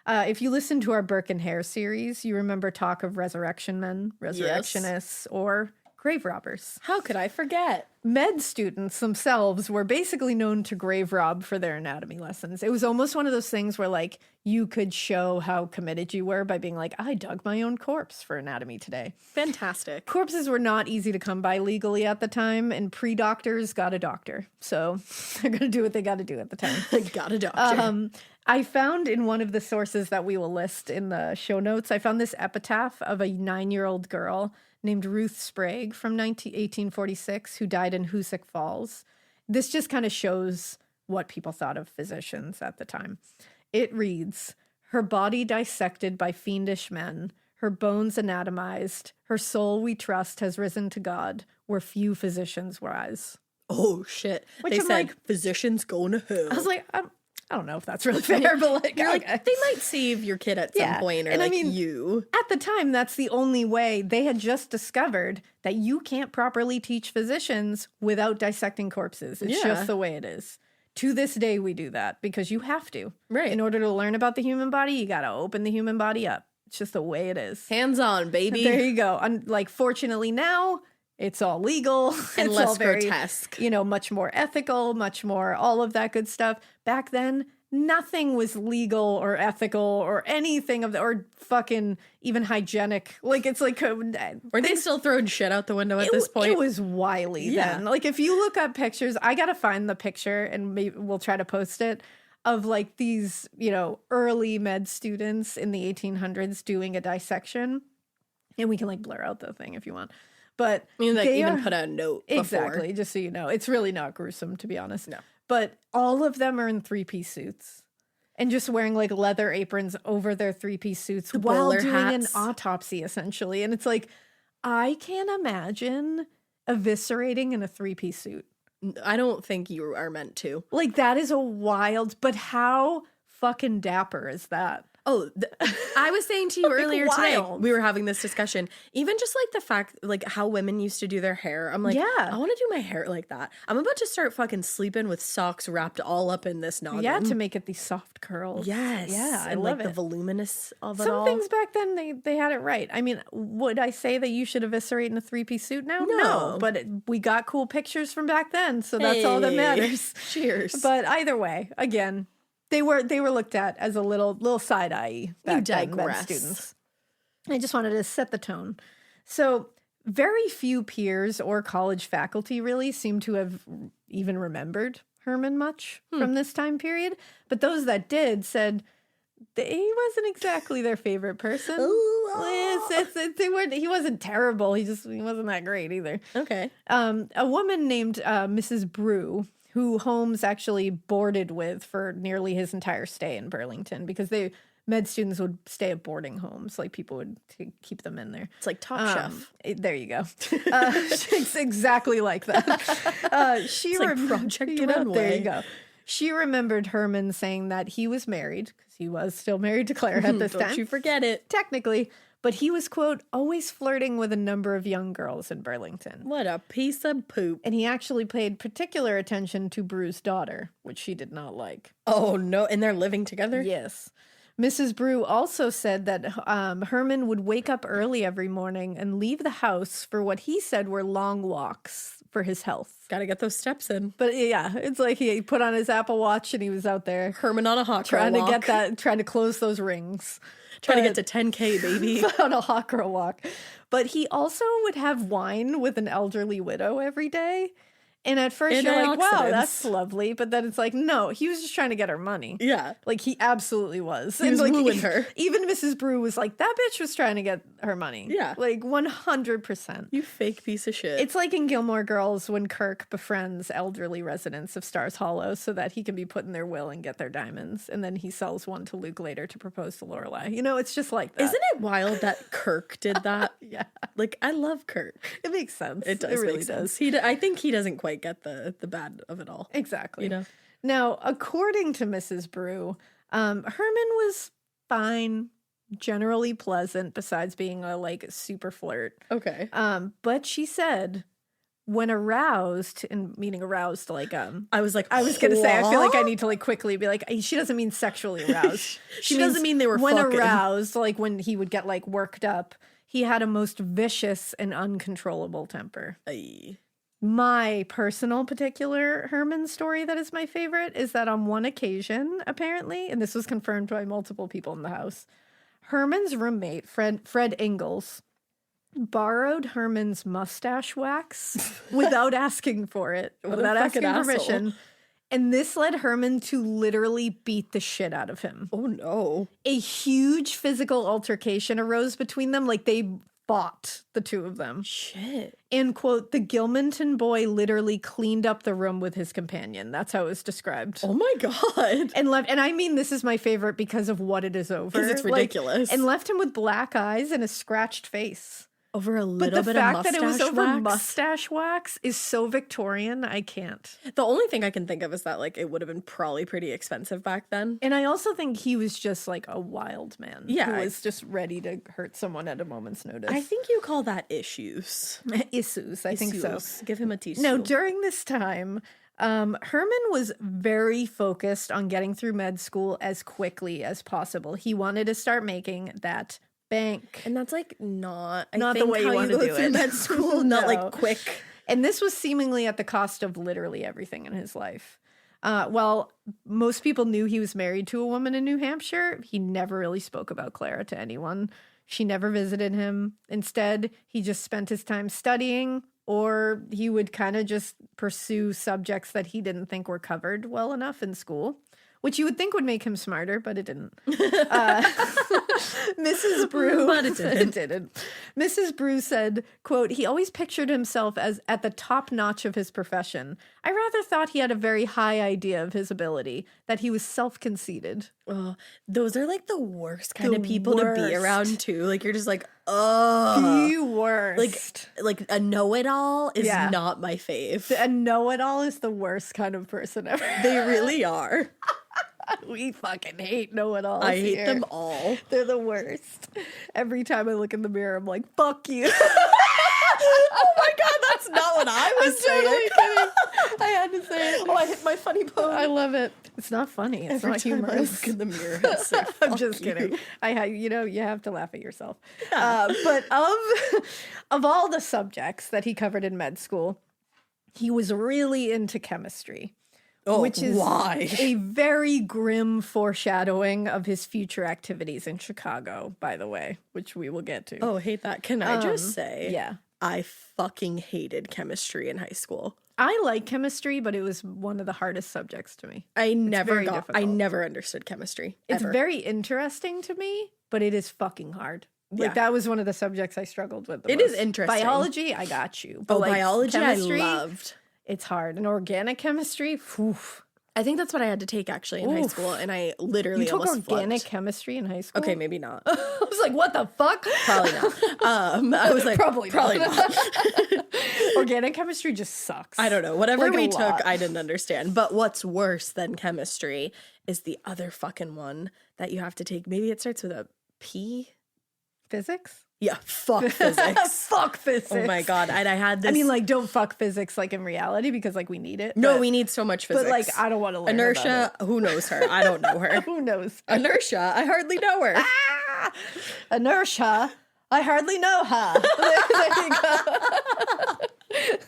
If you listen to our Burke and Hare series, you remember talk of resurrection men, resurrectionists, or grave robbers. How could I forget? Med students themselves were basically known to grave rob for their anatomy lessons. It was almost one of those things where, like, you could show how committed you were by being like, I dug my own corpse for anatomy today. Fantastic. Corpses were not easy to come by legally at the time, and pre-doctors got a doctor. So they're going to do what they got to do at the time. Got a doctor. I found in one of the sources that we will list in the show notes, I found this epitaph of a 9-year-old girl named Ruth Sprague from 1846 who died in Hoosick Falls. This just kind of shows what people thought of physicians at the time. It reads, her body dissected by fiendish men, her bones anatomized, her soul we trust has risen to God, where few physicians rise. Oh, shit. Which They I'm said, like- physicians going to hell. I was like, I don't know if that's really fair, but like, You're okay. like, they might save your kid at some Yeah, point, or and I like mean, you. At the time, that's the only way. They had just discovered that you can't properly teach physicians without dissecting corpses. It's Yeah. just the way it is. To this day, we do that because you have to. Right. In order to learn about the human body, you got to open the human body up. It's just the way it is. Hands on, baby. There you go. Like, fortunately now, it's all legal. And it's less all very, grotesque. much more ethical, much more all of that good stuff. Back then, nothing was legal or ethical or anything or fucking even hygienic. Like, it's like, Were they still throwing shit out the window at this point? it was wily then. Like, if you look up pictures, I gotta find the picture and maybe we'll try to post it of like these, early med students in the 1800s doing a dissection. And we can like blur out the thing if you want. But I mean, like, they even are- put a note before. Exactly, just so you know. It's really not gruesome, to be honest. No. But all of them are in 3-piece suits. And just wearing like leather aprons over their 3-piece suits while bowler doing hats. an autopsy, essentially. And it's like, I can't imagine eviscerating in a 3-piece suit. I don't think you are meant to. Like, that is a wild, but how fucking dapper is that? Oh, I was saying to you Like, earlier today, wild. we were having this discussion, even just like the fact, like how women used to do their hair. I'm like, Yeah. I want to do my hair like that. I'm about to start fucking sleeping with socks wrapped all up in this noggin. Yeah, to make it these soft curls. Yes. Yeah, I and love like it. the voluminous of it Some all. things back then, they had it right. I mean, would I say that you should eviscerate in a 3-piece suit now? No. But we got cool pictures from back then, so that's all that Hey. matters. Cheers. But either way, again, they were looked at as a little side eye back then, med digress. students. I just wanted to set the tone. So very few peers or college faculty really seem to have even remembered Herman much from this time period. But those that did said he wasn't exactly their favorite person. He wasn't terrible. He wasn't that great either. Okay. A woman named Mrs. Brew, who Holmes actually boarded with for nearly his entire stay in Burlington, because med students would stay at boarding homes. Like, people would keep them in there. It's like Top Chef. There you go. It's exactly like that. She like Project There Runway. you go. She remembered Herman saying that he was married, because he was still married to Claire at this Don't time. you forget it. Technically. But he was, quote, always flirting with a number of young girls in Burlington. What a piece of poop. And he actually paid particular attention to Brew's daughter, which she did not like. Oh, no. And they're living together? Yes. Mrs. Brew also said that Herman would wake up early every morning and leave the house for what he said were long walks for his health. Gotta get those steps in. But yeah, it's like he put on his Apple Watch and he was out there Herman on a hot girl trying walk. trying to close those rings. Trying to get to 10K, baby. On a hot girl walk. But he also would have wine with an elderly widow every day. And at first you're like, wow, Antioxidants. that's lovely. But then it's like, no, he was just trying to get her money. Yeah. Like, he absolutely was. He was like, wooing her. Even Mrs. Brew was like, that bitch was trying to get her money. Yeah. Like, 100%. You fake piece of shit. It's like in Gilmore Girls when Kirk befriends elderly residents of Stars Hollow so that he can be put in their will and get their diamonds. And then he sells one to Luke later to propose to Lorelai. You know, it's just like that. Isn't it wild that Kirk did that? Yeah. Like, I love Kirk. It makes sense. It does. It really make does. sense. I think he doesn't quite get the bad of it all. Exactly. You know? Now, according to Mrs. Brew, Herman was fine, generally pleasant, besides being a like super flirt. Okay. But she said, when aroused, and meaning aroused, like I was gonna say, I feel like I need to like quickly be like, she doesn't mean sexually aroused. She doesn't mean they were when fucking. aroused, like when he would get like worked up. He had a most vicious and uncontrollable temper. Aye. My personal particular Herman story that is my favorite is that on one occasion, apparently, and this was confirmed by multiple people in the house, Herman's roommate, Fred Ingalls, borrowed Herman's mustache wax without asking for it, What a without fucking asking asshole. permission. And this led Herman to literally beat the shit out of him. Oh no. A huge physical altercation arose between them, like they fought, the two of them. Shit. And quote, the Gilmanton boy literally cleaned up the room with his companion. That's how it was described. Oh my god. And left, and I mean, this is my favorite because of what it is over. 'Cause it's ridiculous. And left him with black eyes and a scratched face. Over a But little the bit of fact mustache that it was over wax. mustache wax is so Victorian, I can't. The only thing I can think of is that like it would have been probably pretty expensive back then. And I also think he was just like a wild man. Yeah. Who was just ready to hurt someone at a moment's notice. I think you call that issues. Issues, I think so. Issues. Give him a tissue. No, during this time, Herman was very focused on getting through med school as quickly as possible. He wanted to start making that bank. And that's like not Not the think, way you how want to go do through it. med school. Not No. like quick. And this was seemingly at the cost of literally everything in his life. Well, most people knew he was married to a woman in New Hampshire. He never really spoke about Clara to anyone. She never visited him. Instead, he just spent his time studying, or he would kind of just pursue subjects that he didn't think were covered well enough in school, which you would think would make him smarter, but it didn't. Mrs. Brew, But it didn't. it didn't. Mrs. Brew said, quote, he always pictured himself as at the top notch of his profession. I rather thought he had a very high idea of his ability, that he was self-conceited. Oh, those are like the worst kind of The people to be worst. around too. Like you're just like, oh, The worst. like a know-it-all is Yeah. not my fave. A know-it-all is the worst kind of person ever. They really are. We fucking hate know-it-alls. I hate here. them all. They're the worst. Every time I look in the mirror, I'm like, fuck you. Oh my god, that's not what I was saying. Totally kidding. I had to say it. Oh, I hit my funny bone. I love it. It's not funny. It's Every not time I humorous. look in the mirror, I say, I'm "Fuck just you." kidding. You have to laugh at yourself. But of all the subjects that he covered in med school, he was really into chemistry. Oh, which is why? a very grim foreshadowing of his future activities in Chicago, by the way, which we will get to. Oh, hate that. Can I just say, yeah. I fucking hated chemistry in high school. I like chemistry, but it was one of the hardest subjects to me. I very I difficult. never understood chemistry. It's ever. very interesting to me, but it is fucking hard. Yeah. Like that was one of the subjects I struggled with. It is interesting. Biology, I got you. But Oh, like biology chemistry, I loved. It's hard. And organic chemistry, oof. I think that's what I had to take actually in high Oof. school, and I literally You took almost organic flunked. chemistry in high school? Okay, maybe not. I was like, what the fuck? Probably not. I was like, Probably not. Organic chemistry just sucks. I don't know. Whatever Like a we took, lot. I didn't understand. But what's worse than chemistry is the other fucking one that you have to take. Maybe it starts with a P. Physics? Yeah, fuck physics. Fuck physics. Oh my god. And I had this. I mean, like, don't fuck physics like in reality because like we need it. no, but, we need so much physics. But like, I don't want to learn Inertia. about Who knows her? I don't know her. it. Who knows? Inertia. I hardly know her. Ah! Inertia. I hardly know her.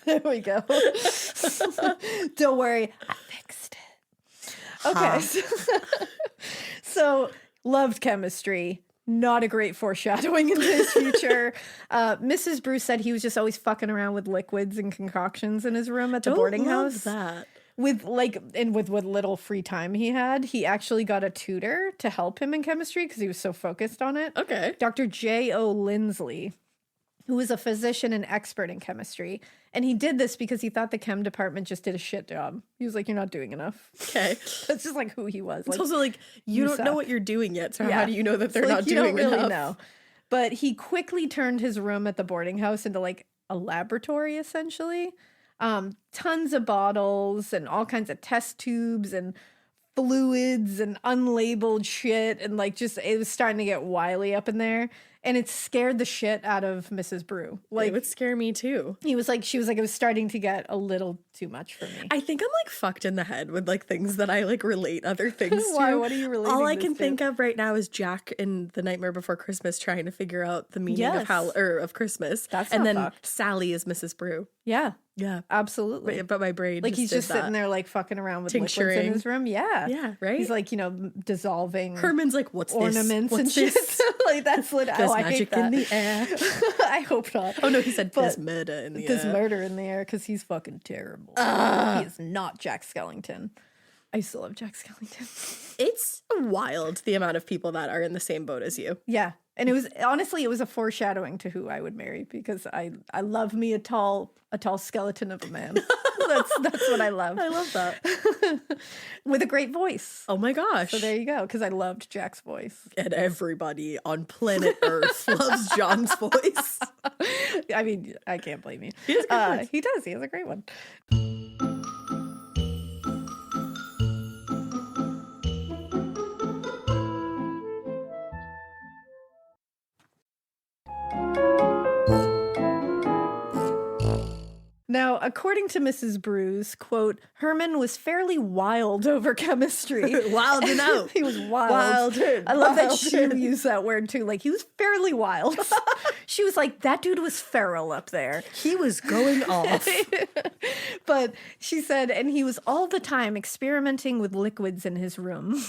There we go. Don't worry, I fixed it. Okay, so loved chemistry. Not a great foreshadowing into his future. Mrs. Bruce said he was just always fucking around with liquids and concoctions in his room at the boarding house. That. With what little free time he had, he actually got a tutor to help him in chemistry because he was so focused on it. Okay. Dr. J.O. Lindsley, who was a physician and expert in chemistry. And he did this because he thought the chem department just did a shit job. He was like, you're not doing enough. Okay. That's just like who he was. It's like, also like, you don't know suck. what you're doing yet, so how do you know that they're not you doing don't really enough? know. But he quickly turned his room at the boarding house into like a laboratory, essentially. Tons of bottles and all kinds of test tubes and fluids and unlabeled shit. And like just, it was starting to get wily up in there. And it scared the shit out of Mrs. Brew. Like, it would scare me too. she was like, it was starting to get a little too much for me. I think I'm like fucked in the head with like things that I like relate other things Why? to. What are you relating All I this can to? think of right now is Jack in The Nightmare Before Christmas trying to figure out the meaning Yes. of Christmas. That's and not then fucked. Sally is Mrs. Brew. Yeah, Yeah. absolutely. But my brain Like he's did just sitting that. there like fucking around with liquids Tincturing. in his room. Yeah. Yeah, right? He's like, dissolving Herman's like, what's ornaments this? and What's shit. this? Like that's lit. There's I hate magic that. in the air. I hope not. Oh no, he said But there's murder in the There's air. murder in the air because he's fucking terrible. He is not Jack Skellington. I still love Jack Skellington. It's wild the amount of people that are in the same boat as you. Yeah. And it was honestly, it was a foreshadowing to who I would marry because I love me a tall skeleton of a man. That's what I love. I love that. With a great voice. Oh my gosh. So there you go, because I loved Jack's voice. And everybody on planet Earth loves John's voice. I mean, I can't blame you. He has a good voice. He does. He has a great one. Now, according to Mrs. Bruce, quote, Herman was fairly wild over chemistry. Wild and out. He was wild. I love that she used that word too. Like, he was fairly wild. She was like, that dude was feral up there. He was going off. But she said, and he was all the time experimenting with liquids in his room.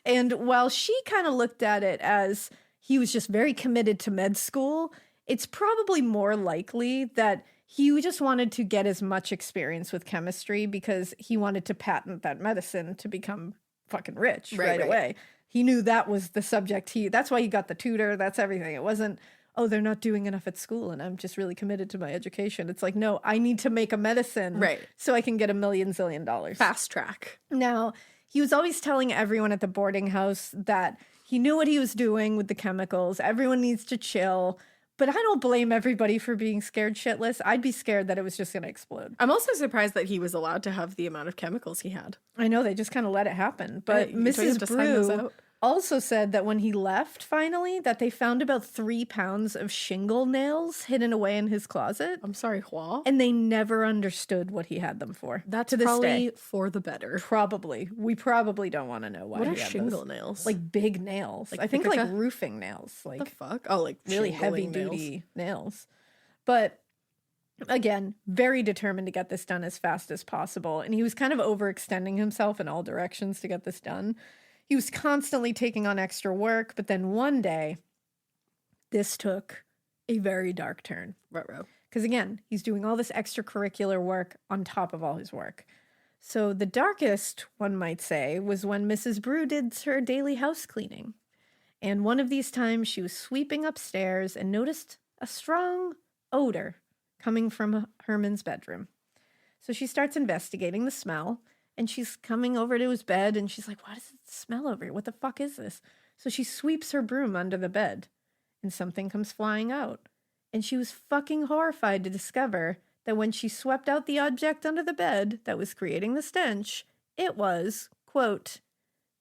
And while she kind of looked at it as he was just very committed to med school, it's probably more likely that he just wanted to get as much experience with chemistry because he wanted to patent that medicine to become fucking rich right away. He knew that was the subject. That's why he got the tutor. That's everything. It wasn't, oh, they're not doing enough at school and I'm just really committed to my education. It's like, no, I need to make a medicine so I can get $1 million zillion. Fast track. Now, he was always telling everyone at the boarding house that he knew what he was doing with the chemicals. Everyone needs to chill. But I don't blame everybody for being scared shitless. I'd be scared that it was just going to explode. I'm also surprised that he was allowed to have the amount of chemicals he had. I know, they just kind of let it happen. But Right, you don't have Mrs. to sign those Brew out. also said that when he left, finally, that they found about 3 pounds of shingle nails hidden away in his closet. I'm sorry, Hua. And they never understood what he had them for. That's to this probably day. for the better. Probably. We probably don't want to know why What he are had shingle those. nails? Like big nails. Like I think like Pinkerton? roofing nails. What Like the fuck? Oh, like really shingling heavy nails. duty nails. But again, very determined to get this done as fast as possible. And he was kind of overextending himself in all directions to get this done. He was constantly taking on extra work, but then one day, this took a very dark turn. Ruh-roh. Because again, he's doing all this extracurricular work on top of all his work. So the darkest, one might say, was when Mrs. Brew did her daily house cleaning. And one of these times she was sweeping upstairs and noticed a strong odor coming from Herman's bedroom. So she starts investigating the smell, and she's coming over to his bed, and she's like, why does it smell over here? What the fuck is this? So she sweeps her broom under the bed, and something comes flying out. And she was fucking horrified to discover that when she swept out the object under the bed that was creating the stench, it was, quote,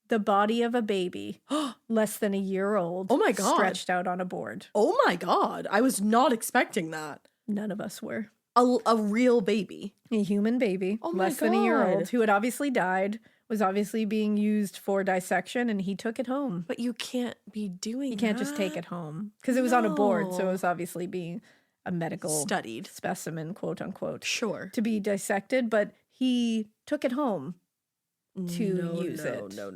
the body of a baby, less than a year old. Oh my God. Stretched out on a board. Oh my God. I was not expecting that. None of us were. A real baby. A human baby, Oh my less than a year God. old, who had obviously died, was obviously being used for dissection, and he took it home. But you can't be doing You can't just take it home because it was on a board, so it No. was obviously being a medical Studied. specimen, quote unquote, Sure. to be dissected. But he took it home to use it. No.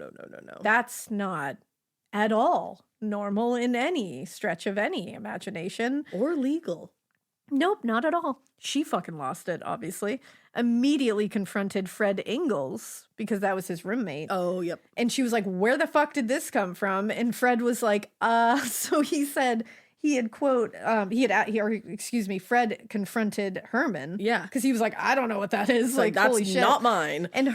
That's not at all normal in any stretch of any imagination. Or legal. Nope, not at all. She fucking lost it, obviously. Immediately confronted Fred Ingalls because that was his roommate. Oh, yep. And she was like, where the fuck did this come from? And Fred was like, so he said he had, quote, Fred confronted Herman. Yeah. Because he was like, I don't know what that is. Like, that's holy shit. not mine. And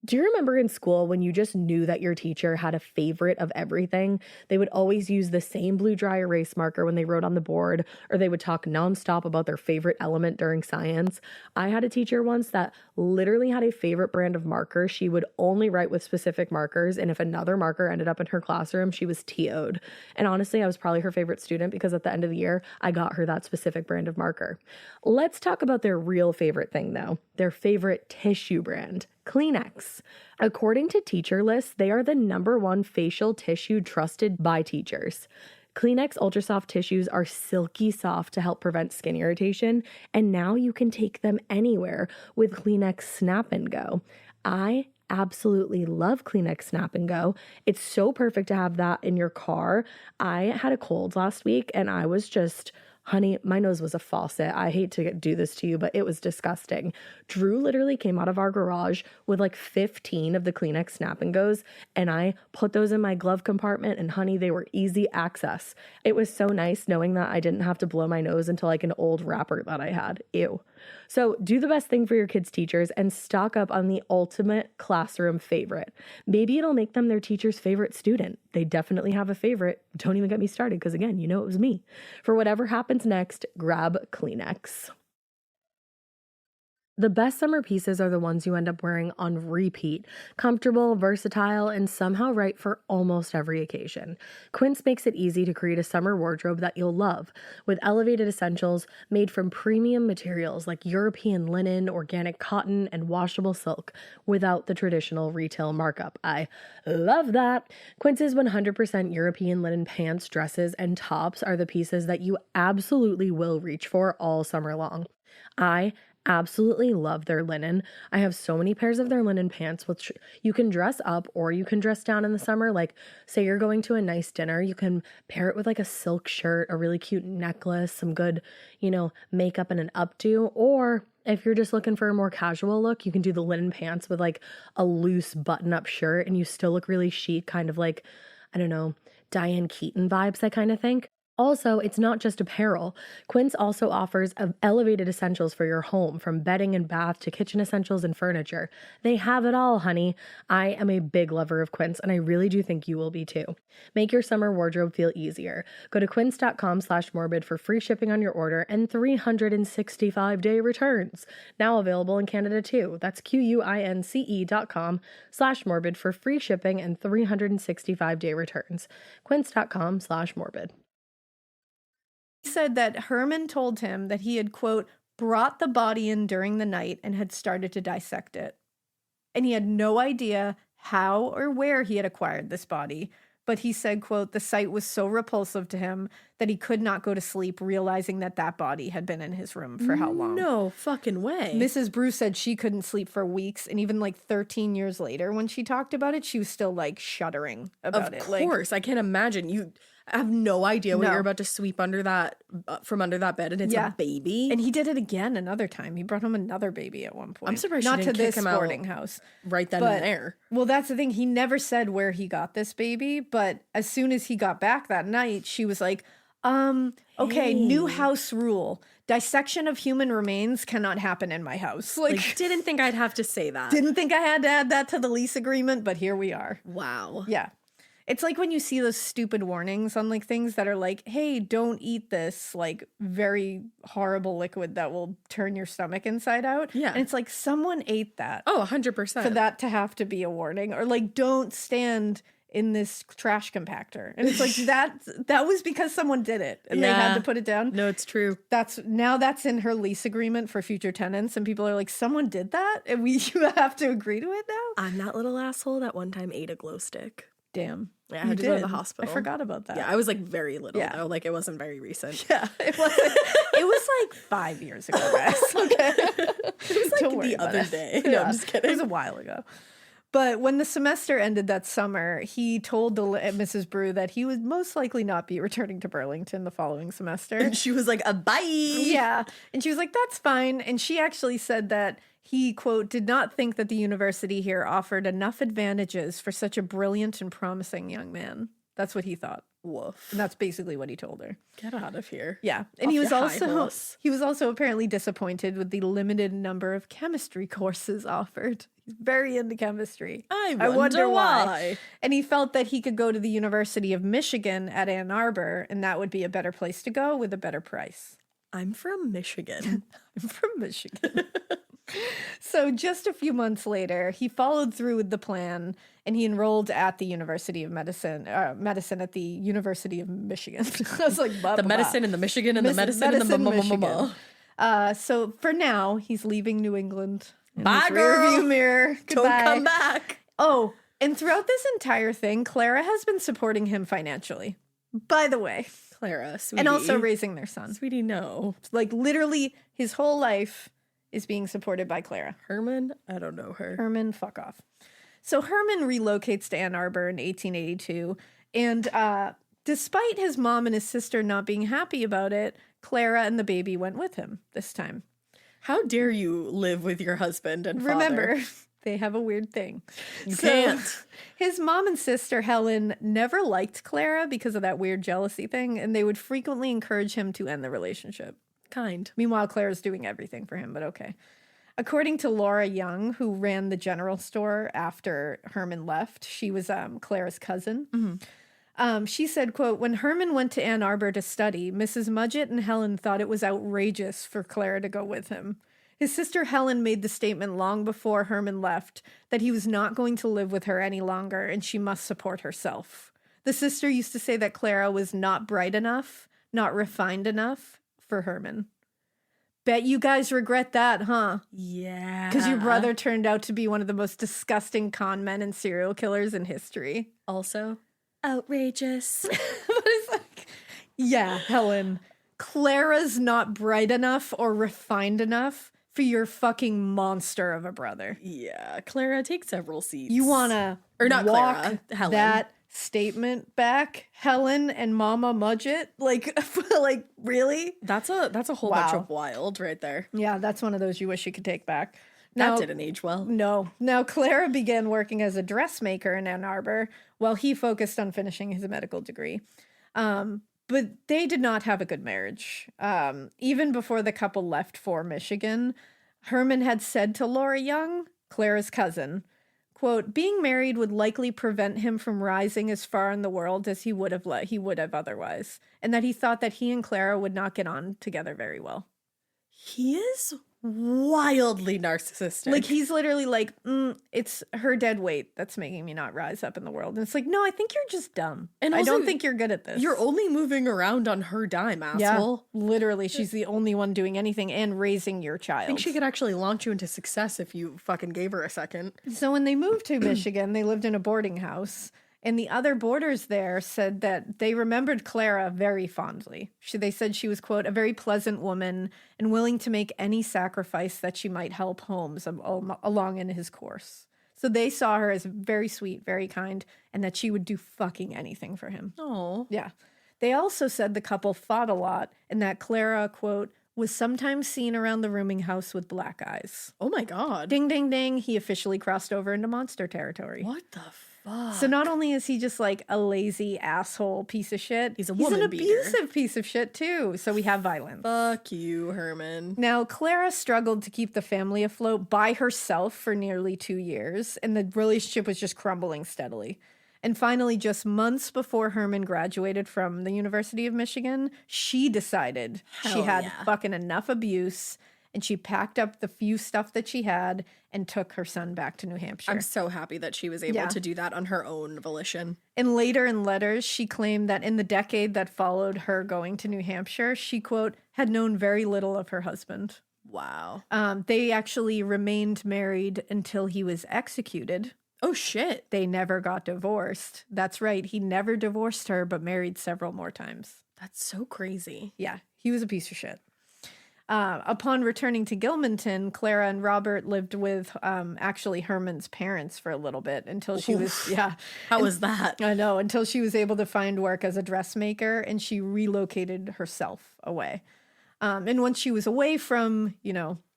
Do you remember in school when you just knew that your teacher had a favorite of everything? They would always use the same blue dry erase marker when they wrote on the board, or they would talk nonstop about their favorite element during science. I had a teacher once that literally had a favorite brand of marker. She would only write with specific markers, and if another marker ended up in her classroom, she was TO'd. And honestly, I was probably her favorite student because at the end of the year, I got her that specific brand of marker. Let's talk about their real favorite thing, though. Their favorite tissue brand. Kleenex. According to teacher lists, they are the #1 facial tissue trusted by teachers. Kleenex Ultra Soft tissues are silky soft to help prevent skin irritation, and now you can take them anywhere with Kleenex Snap and Go. I absolutely love Kleenex Snap and Go. It's so perfect to have that in your car. I had a cold last week and I was just... Honey, my nose was a faucet. I hate to do this to you, but it was disgusting. Drew literally came out of our garage with like 15 of the Kleenex Snap and Goes, and I put those in my glove compartment, and honey, they were easy access. It was so nice knowing that I didn't have to blow my nose into like an old wrapper that I had. Ew. So do the best thing for your kids' teachers and stock up on the ultimate classroom favorite. Maybe it'll make them their teacher's favorite student. They definitely have a favorite. Don't even get me started because, again, you know it was me. For whatever happens next, grab Kleenex. The best summer pieces are the ones you end up wearing on repeat. Comfortable, versatile, and somehow right for almost every occasion. Quince makes it easy to create a summer wardrobe that you'll love, with elevated essentials made from premium materials like European linen, organic cotton, and washable silk, without the traditional retail markup. I love that! Quince's 100% European linen pants, dresses, and tops are the pieces that you absolutely will reach for all summer long. I absolutely love their linen. I have so many pairs of their linen pants, which you can dress up or you can dress down in the summer. Like, say you're going to a nice dinner, you can pair it with like a silk shirt, a really cute necklace, some good, makeup and an updo. Or if you're just looking for a more casual look, you can do the linen pants with like a loose button-up shirt and you still look really chic, kind of like, I don't know, Diane Keaton vibes, I kind of think. Also, it's not just apparel. Quince also offers elevated essentials for your home, from bedding and bath to kitchen essentials and furniture. They have it all, honey. I am a big lover of Quince, and I really do think you will be too. Make your summer wardrobe feel easier. Go to quince.com/morbid for free shipping on your order and 365-day returns. Now available in Canada too. That's QUINCE.com/morbid for free shipping and 365-day returns. Quince.com/morbid. He said that Herman told him that he had, quote, brought the body in during the night and had started to dissect it. And he had no idea how or where he had acquired this body. But he said, quote, the sight was so repulsive to him that he could not go to sleep, realizing that that body had been in his room for how long? No fucking way. Mrs. Bruce said she couldn't sleep for weeks. And even like 13 years later, when she talked about it, she was still like shuddering about it. Of course. I can't imagine. You have no idea what No. you're about to sweep under that, from under that bed, and it's Yeah. a baby. And he did it again another time. He brought home another baby at one point. I'm surprised she not didn't to kick this him out boarding house. right then But- and there. Well, that's the thing. He never said where he got this baby, but as soon as he got back that night, she was like, okay, new Hey. house rule. Dissection of human remains cannot happen in my house. Like, didn't think I'd have to say that. Didn't think I had to add that to the lease agreement, but here we are. Wow. Yeah. It's like when you see those stupid warnings on like things that are like, hey, don't eat this like very horrible liquid that will turn your stomach inside out. Yeah. And it's like someone ate that Oh, 100%. for that to have to be a warning. Or like, don't stand in this trash compactor. And it's like that was because someone did it and they had Yeah. to put it down. No, it's true. That's in her lease agreement for future tenants, and people are like, someone did that and you have to agree to it now? I'm that little asshole that one time ate a glow stick. Damn. Yeah, I You had to go to the did. hospital. I forgot about that. Yeah, I was like very little Yeah. though. Like, it wasn't very recent. Yeah, it was like 5 years ago, guys. Okay. It was like Don't worry the about other it. day. No, I'm just kidding. It was a while ago. But when the semester ended that summer, he told Mrs. Brew that he would most likely not be returning to Burlington the following semester. And she was like, bye. Yeah. And she was like, that's fine. And she actually said that he, quote, did not think that the university here offered enough advantages for such a brilliant and promising young man. That's what he thought. Woof. And that's basically what he told her. Get out of here. Yeah. And Off he was your high also horse. he was also apparently disappointed with the limited number of chemistry courses offered. He's very into chemistry. I wonder wonder why. why. And he felt that he could go to the University of Michigan at Ann Arbor, and that would be a better place to go with a better price. I'm from Michigan. I'm from Michigan. So just a few months later, he followed through with the plan, and he enrolled at the University of Medicine at the University of Michigan. I was like, The medicine and the Michigan and the medicine and the Michigan. So for now, he's leaving New England. In Bye, his girl. rearview mirror. Don't Goodbye. come back. Oh, and throughout this entire thing, Clara has been supporting him financially. By the way. Clara, sweetie. And also raising their son. Sweetie, no. Like literally his whole life is being supported by Clara. Herman? I don't know her. Herman, fuck off. So Herman relocates to Ann Arbor in 1882. And despite his mom and his sister not being happy about it, Clara and the baby went with him this time. How dare you live with your husband and father? Remember, they have a weird thing. You can't. His mom and sister, Helen, never liked Clara because of that weird jealousy thing, and they would frequently encourage him to end the relationship. Kind. Meanwhile, Clara's doing everything for him, but okay. According to Laura Young, who ran the general store after Herman left, she was Clara's cousin. Mm-hmm. She said, quote, when Herman went to Ann Arbor to study, Mrs. Mudgett and Helen thought it was outrageous for Clara to go with him. His sister Helen made the statement long before Herman left that he was not going to live with her any longer and she must support herself. The sister used to say that Clara was not bright enough, not refined enough for Herman. Bet you guys regret that, huh? Yeah. Because your brother turned out to be one of the most disgusting con men and serial killers in history. Also, outrageous. But it's like, yeah, Helen, Clara's not bright enough or refined enough for your fucking monster of a brother. Yeah. Clara, take several seats. You want to not walk Clara, Helen. that statement back, Helen and Mama Mudgett? Like, like really? That's a whole bunch of wild right there. Yeah, that's one of those you wish you could take back. That didn't age well. No. Now, Clara began working as a dressmaker in Ann Arbor while he focused on finishing his medical degree. But they did not have a good marriage. Even before the couple left for Michigan, Herman had said to Laura Young, Clara's cousin, quote, being married would likely prevent him from rising as far in the world as he would have otherwise, and that he thought that he and Clara would not get on together very well. He is wildly narcissistic. Like, he's literally like, it's her dead weight that's making me not rise up in the world. And it's like, no, I think you're just dumb. And I also, don't think you're good at this. You're only moving around on her dime, asshole. Yeah, literally. She's the only one doing anything and raising your child. I think she could actually launch you into success if you fucking gave her a second. So when they moved to Michigan, they lived in a boarding house. And the other boarders there said that they remembered Clara very fondly. They said she was, quote, a very pleasant woman and willing to make any sacrifice that she might help Holmes along in his course. So they saw her as very sweet, very kind, and that she would do fucking anything for him. Oh. Yeah. They also said the couple fought a lot and that Clara, quote, was sometimes seen around the rooming house with black eyes. Oh my God. Ding, ding, ding. He officially crossed over into monster territory. What the fuck? So not only is he just like a lazy asshole piece of shit, he's an abusive piece of shit too. So we have violence. Fuck you, Herman. Now, Clara struggled to keep the family afloat by herself for nearly 2 years, and the relationship was just crumbling steadily. And finally, just months before Herman graduated from the University of Michigan, she decided she had fucking enough abuse, and she packed up the few stuff that she had and took her son back to New Hampshire. I'm so happy that she was able to do that on her own volition. And later in letters, she claimed that in the decade that followed her going to New Hampshire, she, quote, had known very little of her husband. Wow. They actually remained married until he was executed. Oh, shit. They never got divorced. That's right. He never divorced her, but married several more times. That's so crazy. Yeah, he was a piece of shit. Upon returning to Gilmanton, Clara and Robert lived with actually Herman's parents for a little bit until she was, How was that? I know, until she was able to find work as a dressmaker, and she relocated herself away. And once she was away from,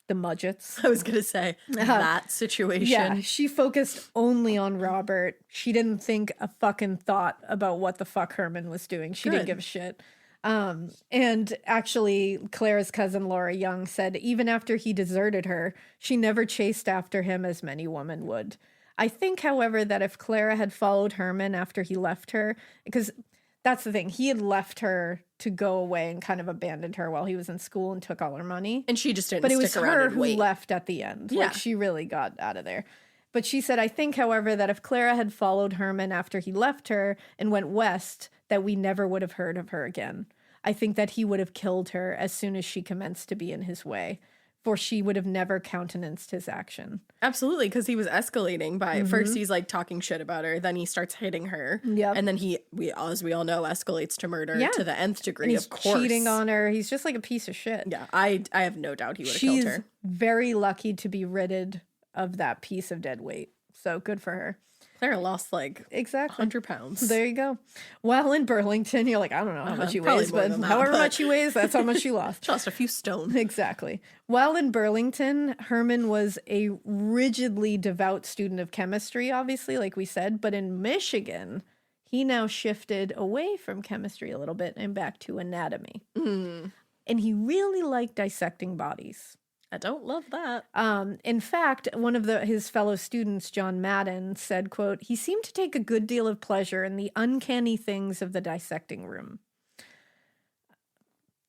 the Mudgetts. I was going to say that situation. Yeah, she focused only on Robert. She didn't think a fucking thought about what the fuck Herman was doing. She didn't give a shit. And actually, Clara's cousin Laura Young said even after he deserted her, she never chased after him as many women would. I think, however, that if Clara had followed Herman after he left her, because that's the thing, he had left her to go away and kind of abandoned her while he was in school and took all her money. And she just didn't But it was stick around her and who wait. left at the end. Yeah. Like, she really got out of there. But she said, I think, however, that if Clara had followed Herman after he left her and went west, that we never would have heard of her again. I think that he would have killed her as soon as she commenced to be in his way, for she would have never countenanced his action. Absolutely, because he was escalating by first he's like talking shit about her, then he starts hitting her. Yep. And then as we all know, escalates to murder to the nth degree, And he's of course. cheating on her. He's just like a piece of shit. Yeah, I have no doubt he would have killed She's her. very lucky to be ridded of that piece of dead weight. So good for her. Clara lost like Exactly. 100 pounds. There you go. While in Burlington, you're like, I don't know how much he probably weighs, more but than that, however but- much he weighs, that's how much she lost. She lost a few stone. Exactly. While in Burlington, Herman was a rigidly devout student of chemistry, obviously, like we said. But in Michigan, he now shifted away from chemistry a little bit and back to anatomy. And he really liked dissecting bodies. I don't love that. In fact, one of his fellow students, John Madden, said, quote, he seemed to take a good deal of pleasure in the uncanny things of the dissecting room.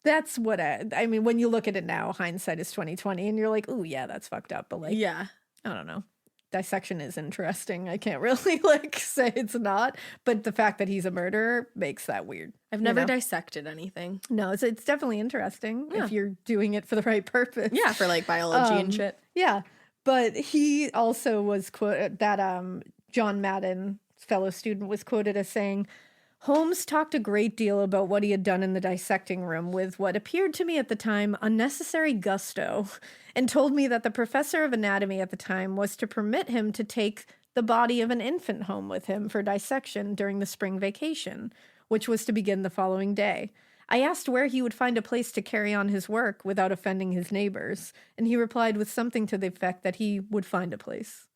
That's what I mean, when you look at it now, hindsight is 2020, and you're like, oh yeah, that's fucked up. But like, Yeah. I don't know. Dissection is interesting. I can't really say it's not, but the fact that he's a murderer makes that weird. I've never dissected anything. No, it's definitely interesting if you're doing it for the right purpose. Yeah, for like biology and shit. Yeah, but he also was quoted that John Madden, fellow student, was quoted as saying, Holmes talked a great deal about what he had done in the dissecting room with what appeared to me at the time unnecessary gusto, and told me that the professor of anatomy at the time was to permit him to take the body of an infant home with him for dissection during the spring vacation, which was to begin the following day. I asked where he would find a place to carry on his work without offending his neighbors, and he replied with something to the effect that he would find a place.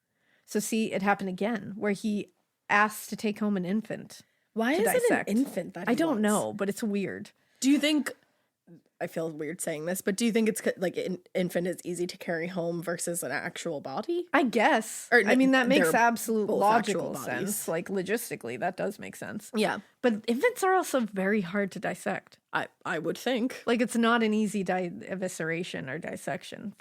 So see, it happened again, where he asked to take home an infant. Why to is it dissect. an infant that he I don't wants? know, but it's weird. Do you think, I feel weird saying this, but do you think it's like an infant is easy to carry home versus an actual body? I guess. Or, I mean, that makes they're absolute both logical actual bodies. sense. Like, logistically, that does make sense. Yeah. But infants are also very hard to dissect. I would think. Like, it's not an easy evisceration or dissection.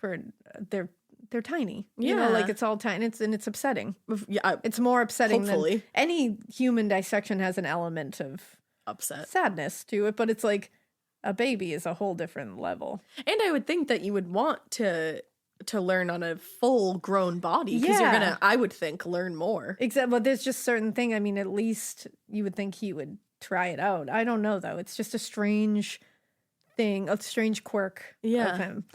They're tiny. You know, Yeah. like, it's all tiny. It's upsetting. Yeah, It's more upsetting Hopefully. than any human dissection has an element of upset. sadness to it, but it's like a baby is a whole different level. And I would think that you would want to learn on a full grown body because you're Yeah. gonna, I would think, learn more. Except, but there's just certain thing. I mean, at least you would think he would try it out. I don't know though. It's just a strange thing, a strange quirk Yeah. of him.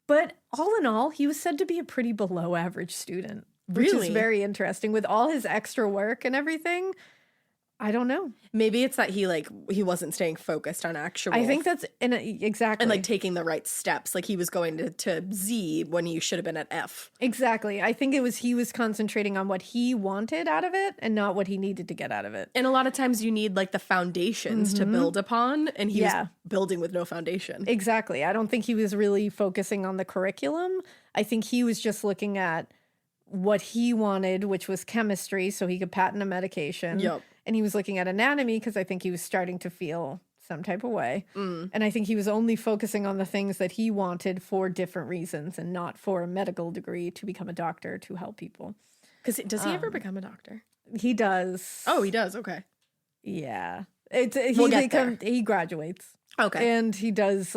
But all in all, he was said to be a pretty below average student, which Really? is very interesting with all his extra work and everything. I don't know. Maybe it's that he wasn't staying focused on actual. I think that's exactly. and like taking the right steps. Like he was going to Z when he should have been at F. Exactly. I think he was concentrating on what he wanted out of it and not what he needed to get out of it. And a lot of times you need like the foundations to build upon, and he Yeah. was building with no foundation. Exactly. I don't think he was really focusing on the curriculum. I think he was just looking at what he wanted, which was chemistry, so he could patent a medication. Yep. And he was looking at anatomy because I think he was starting to feel some type of way. And I think he was only focusing on the things that he wanted for different reasons and not for a medical degree to become a doctor to help people. Because does he ever become a doctor? He does. Oh, he does. Okay. Yeah. We'll get there. He graduates. Okay. And he does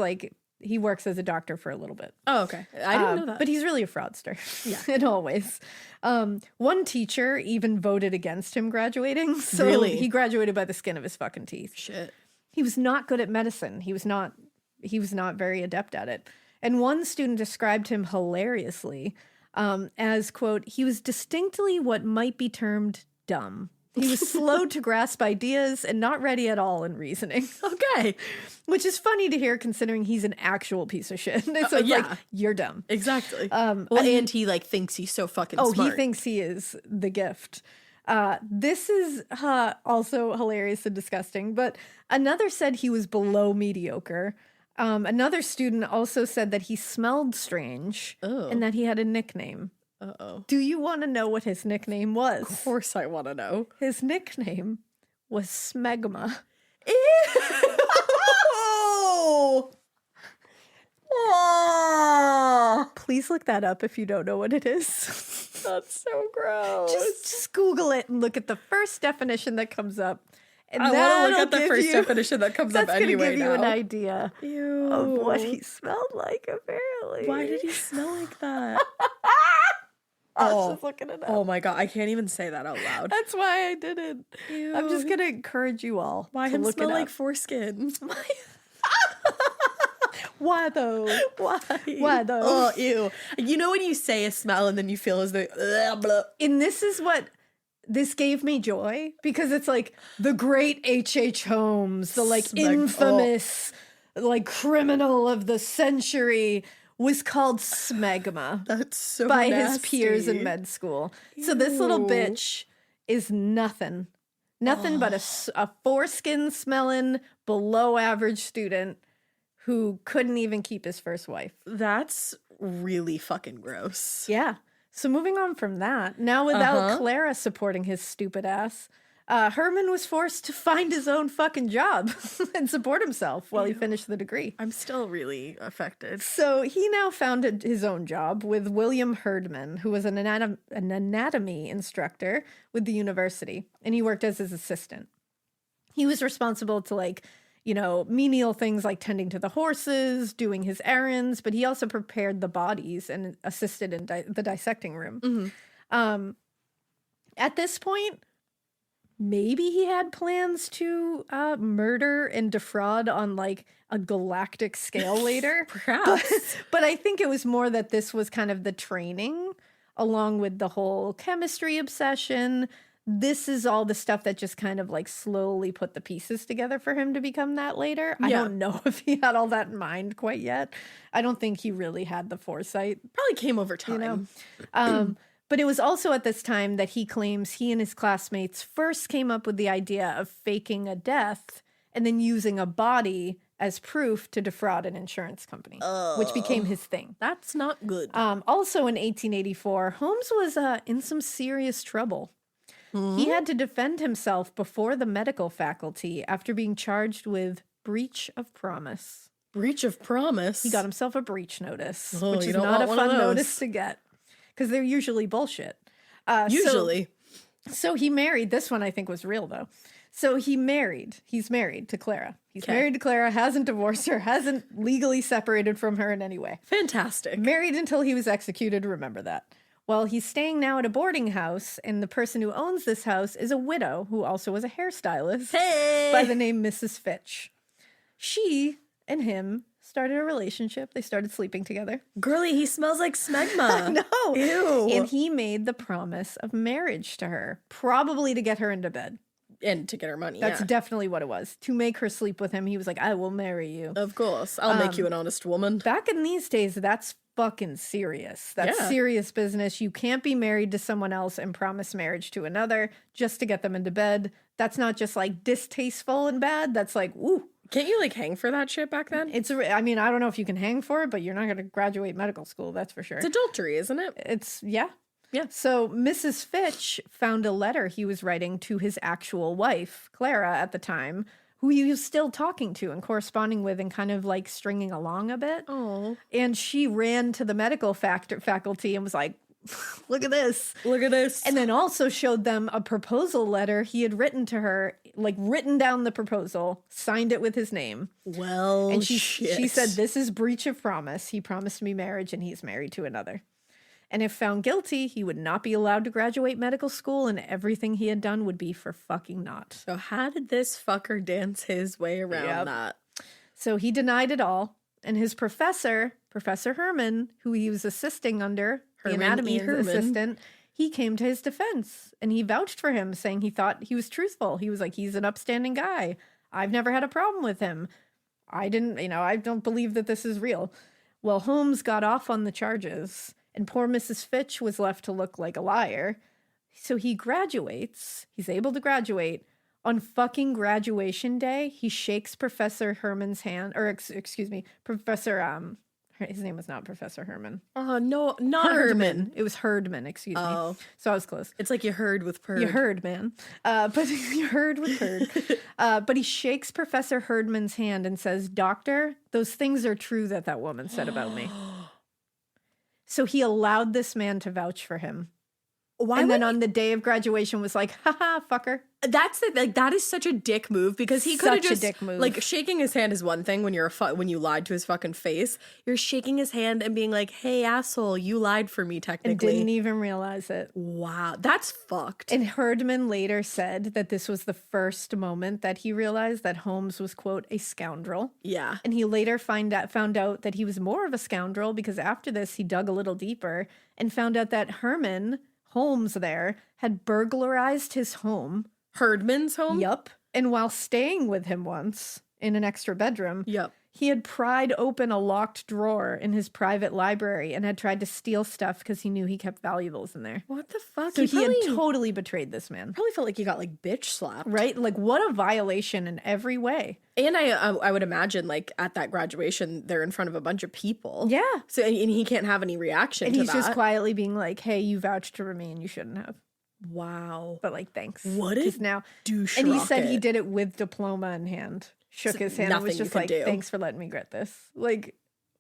he works as a doctor for a little bit. Oh, okay. I didn't know that. But he's really a fraudster. Yeah. In all ways. One teacher even voted against him graduating. So Really? he graduated by the skin of his fucking teeth. Shit. He was not good at medicine. He was not he was not very adept at it. And one student described him hilariously as, quote, he was distinctly what might be termed dumb. He was slow to grasp ideas and not ready at all in reasoning. Okay. Which is funny to hear considering he's an actual piece of shit. So it's like, you're dumb. Exactly. And he like thinks he's so fucking smart. He thinks he is the gift. This is also hilarious and disgusting, but another said he was below mediocre. Another student also said that he smelled strange and that he had a nickname. Uh-oh. Do you want to know what his nickname was? Of course I want to know. His nickname was Smegma. Ew! Oh! Please look that up if you don't know what it is. That's so gross. Just Google it and look at the first definition that comes up. And I want to look at the first definition that comes up anyway. That's going to give you an now. idea Ew. of what he smelled like, apparently. Why did he smell like that? I was just looking it up. Oh my God, I can't even say that out loud. That's why I didn't. Ew. I'm just going to encourage you all Why to him look smell it like up. foreskin? Why though? Why though? Oh, ew. You know when you say a smell and then you feel as though... Blah, blah. And this is what... This gave me joy because it's like the great H.H. Holmes, the like infamous like criminal of the century was called Smegma. That's so by nasty. his peers in med school. So this little bitch is nothing but a foreskin smelling below average student who couldn't even keep his first wife. That's really fucking gross. Yeah. So moving on from that, now without Clara supporting his stupid ass, Herman was forced to find his own fucking job and support himself while he finished the degree. I'm still really affected. So he now founded his own job with William Herdman, who was an anatomy instructor with the university, and he worked as his assistant. He was responsible to menial things like tending to the horses, doing his errands, but he also prepared the bodies and assisted in the dissecting room. Mm-hmm. At this point, maybe he had plans to murder and defraud on like a galactic scale later. Perhaps. But I think it was more that this was kind of the training along with the whole chemistry obsession. This is all the stuff that just kind of like slowly put the pieces together for him to become that later. I don't know if he had all that in mind quite yet. I don't think he really had the foresight. Probably came over time. But it was also at this time that he claims he and his classmates first came up with the idea of faking a death and then using a body as proof to defraud an insurance company, which became his thing. That's not good. Also in 1884, Holmes was in some serious trouble. He had to defend himself before the medical faculty after being charged with breach of promise. Breach of promise? He got himself a breach notice, Oh, which you is don't not a want one fun of those. notice to get because they're usually bullshit. Usually. So he married. This one I think was real though. So he's married to Clara. He's married to Clara, hasn't divorced her, hasn't legally separated from her in any way. Fantastic. Married until he was executed, remember that. Well, he's staying now at a boarding house, and the person who owns this house is a widow who also was a hairstylist by the name Mrs. Fitch. She and him started a relationship. They started sleeping together. Girly, he smells like smegma. No. Ew. And he made the promise of marriage to her, probably to get her into bed. And to get her money, That's definitely what it was. To make her sleep with him, he was like, I will marry you. Of course. I'll make you an honest woman. Back in these days, that's fucking serious. That's serious business. You can't be married to someone else and promise marriage to another just to get them into bed. That's not just like distasteful and bad. That's like, ooh. Can't you like hang for that shit back then? I mean, I don't know if you can hang for it, but you're not going to graduate medical school. That's for sure. It's adultery, isn't it? It's, yeah. So Mrs. Fitch found a letter he was writing to his actual wife, Clara, at the time, who he was still talking to and corresponding with and kind of like stringing along a bit. Oh. And she ran to the medical faculty and was like, look at this. Look at this. And then also showed them a proposal letter he had written to her, like written down the proposal, signed it with his name. Well, and she said, this is breach of promise. He promised me marriage and he's married to another. And if found guilty, he would not be allowed to graduate medical school and everything he had done would be for fucking naught. So how did this fucker dance his way around that? So he denied it all. And his professor, Professor Herman, who he was assisting under, the Herman anatomy E. Herman. assistant, he came to his defense and he vouched for him, saying he thought he was truthful. He was like, he's an upstanding guy. I've never had a problem with him. I don't believe that this is real. Well, Holmes got off on the charges, and poor Mrs. Fitch was left to look like a liar. So he graduates. He's able to graduate. On fucking graduation day, he shakes Professor Herman's hand, or excuse me, Professor, his name was not Professor Herman. Oh, no, not Herman. It was Herdman, excuse me. So I was close. It's like you heard with Purd. You heard, man. But you heard with Herd. But he shakes Professor Herdman's hand and says, "Doctor, those things are true that woman said about me." So he allowed this man to vouch for him. Then on the day of graduation was like, haha, fucker. That's that is such a dick move, because he could have just, dick move. like, shaking his hand is one thing when when you lied to his fucking face. You're shaking his hand and being like, hey, asshole, you lied for me, technically. And didn't even realize it. Wow, that's fucked. And Herdman later said that this was the first moment that he realized that Holmes was, quote, a scoundrel. Yeah. And he later found out that he was more of a scoundrel, because after this, he dug a little deeper and found out that Holmes there had burglarized his home. Herdman's home? Yup. And while staying with him once in an extra bedroom, Yup. he had pried open a locked drawer in his private library and had tried to steal stuff because he knew he kept valuables in there. What the fuck? So he had totally betrayed this man. Probably felt like he got, like, bitch slapped. Right? Like, what a violation in every way. And I would imagine, like, at that graduation, they're in front of a bunch of people. Yeah. So, and he can't have any reaction And to he's that. just quietly being like, hey, you vouched for me and you shouldn't have. Wow. But, like, thanks. What a now douche And he said rocket. he did it with diploma in hand. Shook his hand and was just like, thanks for letting me grit this. Like,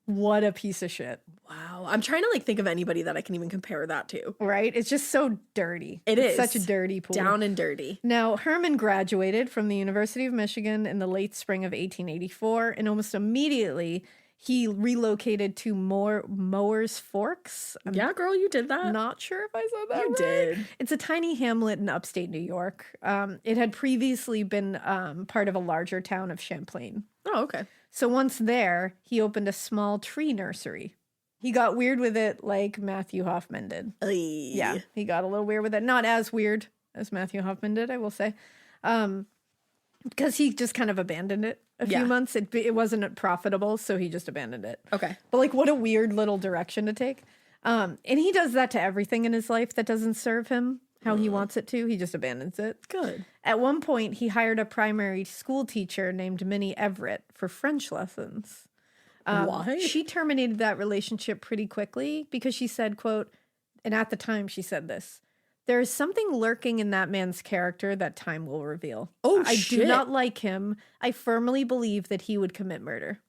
what a piece of shit. Wow. I'm trying to, like, think of anybody that I can even compare that to. Right? It's just so dirty. It's such a dirty pool. Down and dirty. Now, Herman graduated from the University of Michigan in the late spring of 1884, and almost immediately he relocated to Mowers Forks. Yeah, girl, you did that. Not sure if I said that You right. did. It's a tiny hamlet in upstate New York. It had previously been part of a larger town of Champlain. Oh, okay. So once there, he opened a small tree nursery. He got weird with it like Matthew Hoffman did. Yeah, he got a little weird with it. Not as weird as Matthew Hoffman did, I will say. Because he just kind of abandoned it a few months. It wasn't profitable, so he just abandoned it. Okay. But, like, what a weird little direction to take. And he does that to everything in his life that doesn't serve him how he wants it to. He just abandons it. Good. At one point, he hired a primary school teacher named Minnie Everett for French lessons. Why? She terminated that relationship pretty quickly because she said, quote, and at the time she said this, "There is something lurking in that man's character that time will reveal. Oh, I shit. do not like him. I firmly believe that he would commit murder."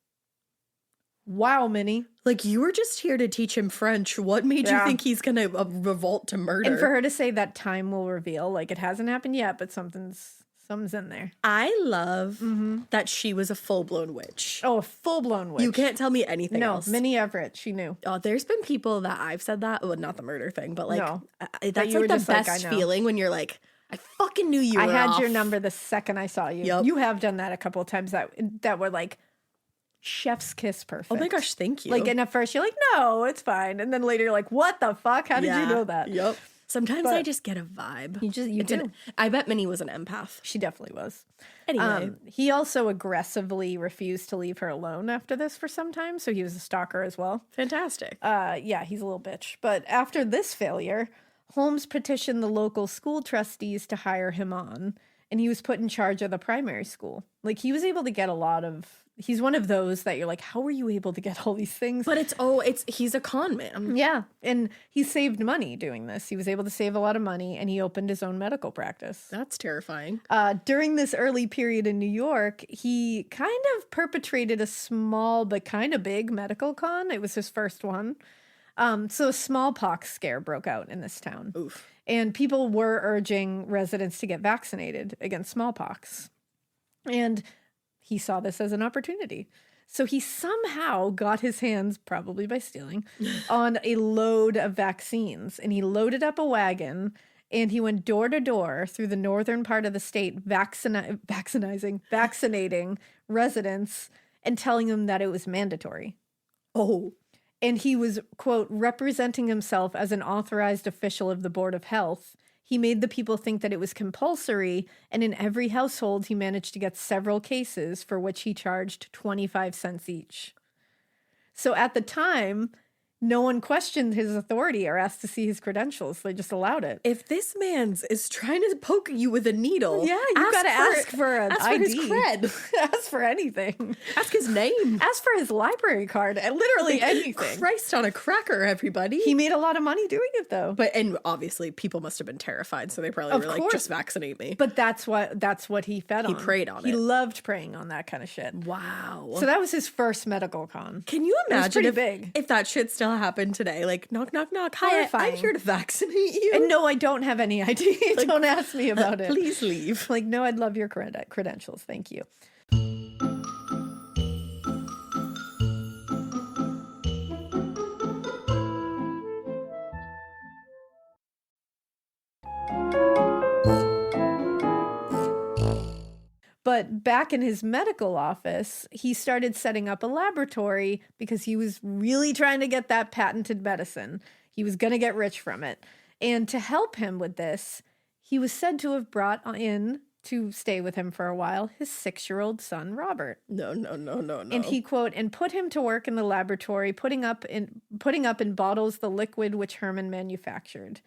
Wow, Minnie. Like, you were just here to teach him French. What made you think he's going to revolt to murder? And for her to say that time will reveal, like, it hasn't happened yet, but something's in there. I love that she was a full-blown witch. Oh, a full-blown witch. You can't tell me anything else. No, Minnie Everett, she knew. Oh, there's been people that I've said that. Well, not the murder thing, but, like, No. that's, you were like, the just like, best I know. feeling when you're like, I fucking knew you were I had off. your number the second I saw you. Yep. You have done that a couple of times that were, like, chef's kiss perfect. Oh my gosh, thank you. Like, and at first you're like, no, it's fine. And then later you're like, what the fuck? How did you know that? Yep. Sometimes But I just get a vibe. You do. I bet Minnie was an empath. She definitely was. Anyway. He also aggressively refused to leave her alone after this for some time. So he was a stalker as well. Fantastic. Yeah, he's a little bitch. But after this failure, Holmes petitioned the local school trustees to hire him on, and he was put in charge of the primary school. Like, he was able to get he's one of those that you're like, how were you able to get all these things? But he's a con man. Yeah, and he saved money doing this. He was able to save a lot of money, and he opened his own medical practice. That's terrifying. During this early period in New York, he kind of perpetrated a small but kind of big medical con. It was his first one. So a smallpox scare broke out in this town. Oof. And people were urging residents to get vaccinated against smallpox. And he saw this as an opportunity. So he somehow got his hands, probably by stealing, on a load of vaccines. And he loaded up a wagon and he went door to door through the northern part of the state vaccinating residents and telling them that it was mandatory. Oh. And he was, quote, representing himself as an authorized official of the Board of Health. He made the people think that it was compulsory, and in every household, he managed to get several cases for which he charged 25 cents each. So at the time, no one questioned his authority or asked to see his credentials. They just allowed it. If this man's is trying to poke you with a needle, Yeah, you got to ask for an ask ID. for his cred. Ask for anything. Ask his name. Ask for his library card. Literally anything. Christ on a cracker, everybody. He made a lot of money doing it, though. And obviously people must have been terrified, so they probably Of were like, course. just vaccinate me. But that's what he fed on. He preyed on He it. loved preying on that kind of shit. Wow. So that was his first medical con. Can you was imagine pretty big. if that shit still happened today? Like, knock, knock, knock. Hi, I'm Horrifying. here to vaccinate you. And no, I don't have any ID. Don't ask me about it. Please leave. Like, no, I'd love your credentials. Thank you. But back in his medical office, he started setting up a laboratory because he was really trying to get that patented medicine. He was going to get rich from it. And to help him with this, he was said to have brought in to stay with him for a while his 6-year-old son, Robert. No. And he, quote, and put him to work in the laboratory, putting up in bottles the liquid which Herman manufactured.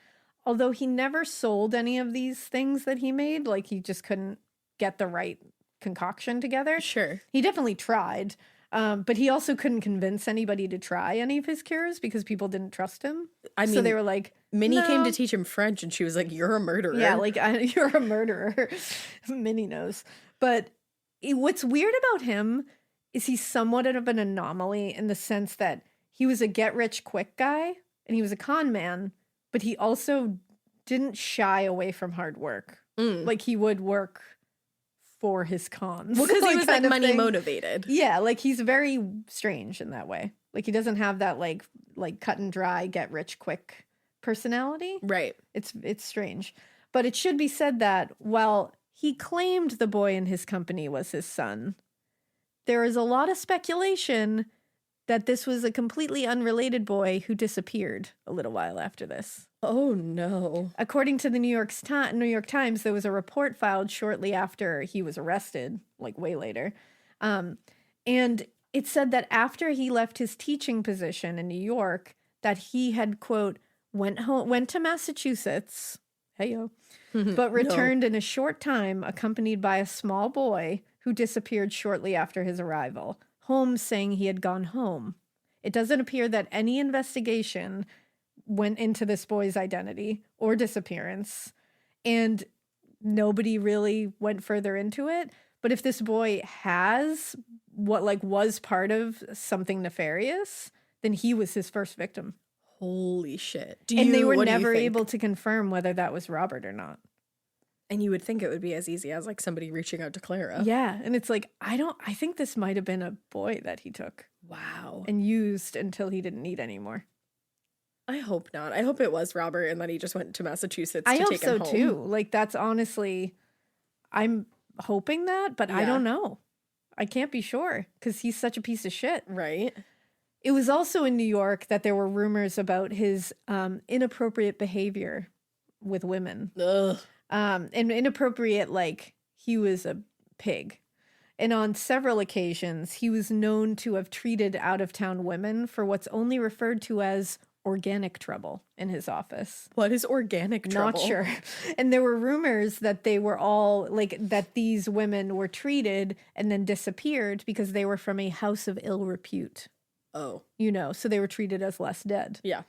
Although he never sold any of these things that he made, like he just couldn't get the right concoction together. Sure. He definitely tried, but he also couldn't convince anybody to try any of his cures because people didn't trust him. I mean, so they were like, Minnie no. came to teach him French, and she was like, "You're a murderer." Yeah, like, you're a murderer. Minnie knows. But what's weird about him is he's somewhat of an anomaly in the sense that he was a get-rich-quick guy, and he was a con man, but he also didn't shy away from hard work. Like, he would work for his cons. Well, because he was like kind of money thing. motivated. Yeah, like he's very strange in that way. Like he doesn't have that like cut and dry, get rich quick personality. Right. It's strange. But it should be said that while he claimed the boy in his company was his son, there is a lot of speculation that this was a completely unrelated boy who disappeared a little while after this. Oh, no. According to the New York Times, there was a report filed shortly after he was arrested, like way later. And it said that after he left his teaching position in New York, that he had, quote, went to Massachusetts, but returned in a short time accompanied by a small boy who disappeared shortly after his arrival. Holmes saying he had gone home. It doesn't appear that any investigation went into this boy's identity or disappearance, and nobody really went further into it. But if this boy has was part of something nefarious, then he was his first victim. Holy shit. And they were never able to confirm whether that was Robert or not. And you would think it would be as easy as like somebody reaching out to Clara. Yeah. And it's like, I think this might have been a boy that he took. Wow. And used until he didn't need anymore. I hope not. I hope it was Robert and then he just went to Massachusetts I to hope take so him home. too. Like that's honestly, I'm hoping that, but I Yeah. don't know. I can't be sure because he's such a piece of shit. Right. It was also in New York that there were rumors about his inappropriate behavior with women. Ugh. And inappropriate, like he was a pig. And on several occasions, he was known to have treated out-of-town women for what's only referred to as organic trouble in his office. What is organic trouble? Not sure. And there were rumors that they were all, like, that these women were treated and then disappeared because they were from a house of ill repute. Oh. So they were treated as less dead. Yeah.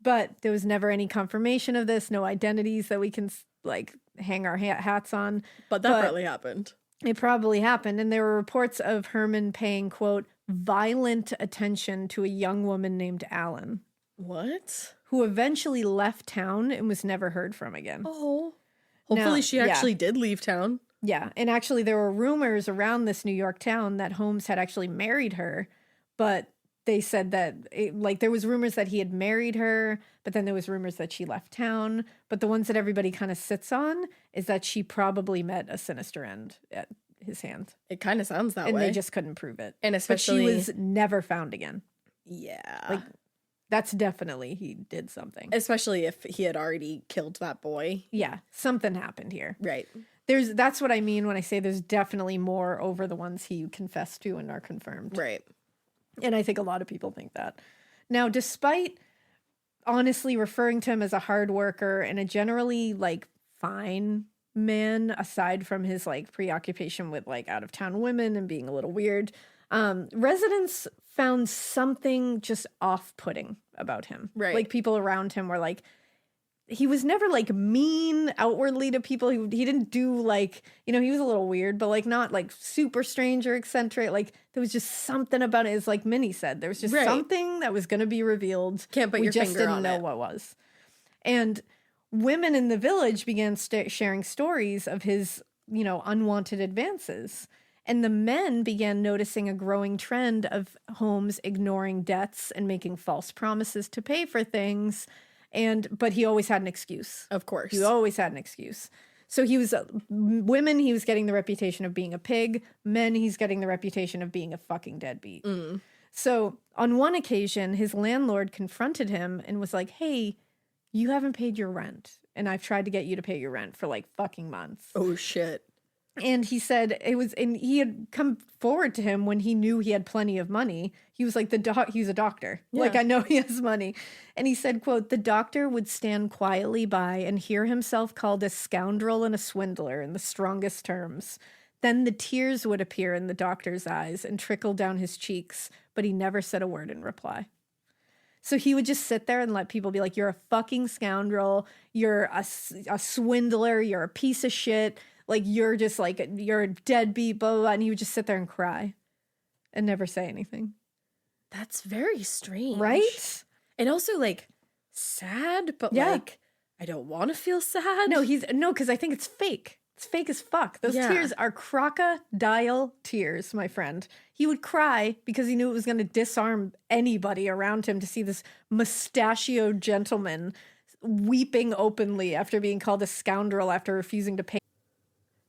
But there was never any confirmation of this, no identities that we can, like, hang our hats on. But that probably happened. It probably happened. And there were reports of Herman paying, quote, violent attention to a young woman named Allen. What? Who eventually left town and was never heard from again. Oh. Hopefully she actually did leave town. Yeah. And actually there were rumors around this New York town that Holmes had actually married her, but they said that, there was rumors that he had married her, but then there was rumors that she left town. But the ones that everybody kind of sits on is that she probably met a sinister end at his hand. It kind of sounds that And way. they just couldn't prove it. And especially... But she was never found again. Yeah. Like, that's definitely he did something. Especially if he had already killed that boy. Yeah, something happened here. Right. That's what I mean when I say there's definitely more over the ones he confessed to and are confirmed. Right. And I think a lot of people think that. Now, despite honestly referring to him as a hard worker and a generally like fine man, aside from his like preoccupation with like out of town women and being a little weird, residents found something just off-putting about him. Right. Like people around him were like, he was never like mean outwardly to people. He didn't do like, you know, he was a little weird, but like not like super strange or eccentric. Like there was just something about it. It's like Minnie said, there was just something that was going to be revealed. Can't put your finger on it. We just didn't know what was. And women in the village began sharing stories of his, you know, unwanted advances. And the men began noticing a growing trend of Holmes ignoring debts and making false promises to pay for things. But he always had an excuse. Of course. He always had an excuse. So he was, women, he was getting the reputation of being a pig. Men, he's getting the reputation of being a fucking deadbeat. So on one occasion, his landlord confronted him and was like, hey, you haven't paid your rent. And I've tried to get you to pay your rent for like fucking months. Oh, shit. And he said and he had come forward to him when he knew he had plenty of money. He was like, he's a doctor. Yeah. Like, I know he has money. And he said, quote, the doctor would stand quietly by and hear himself called a scoundrel and a swindler in the strongest terms. Then the tears would appear in the doctor's eyes and trickle down his cheeks, but he never said a word in reply. So he would just sit there and let people be like, you're a fucking scoundrel. You're a swindler. You're a piece of shit. Like, you're just like, you're a deadbeat, blah, blah, blah. And he would just sit there and cry and never say anything. That's very strange. Right? And also, like, sad, but like, I don't want to feel sad. No, because I think it's fake. It's fake as fuck. Those tears are crocodile tears, my friend. He would cry because he knew it was going to disarm anybody around him to see this mustachioed gentleman weeping openly after being called a scoundrel after refusing to pay.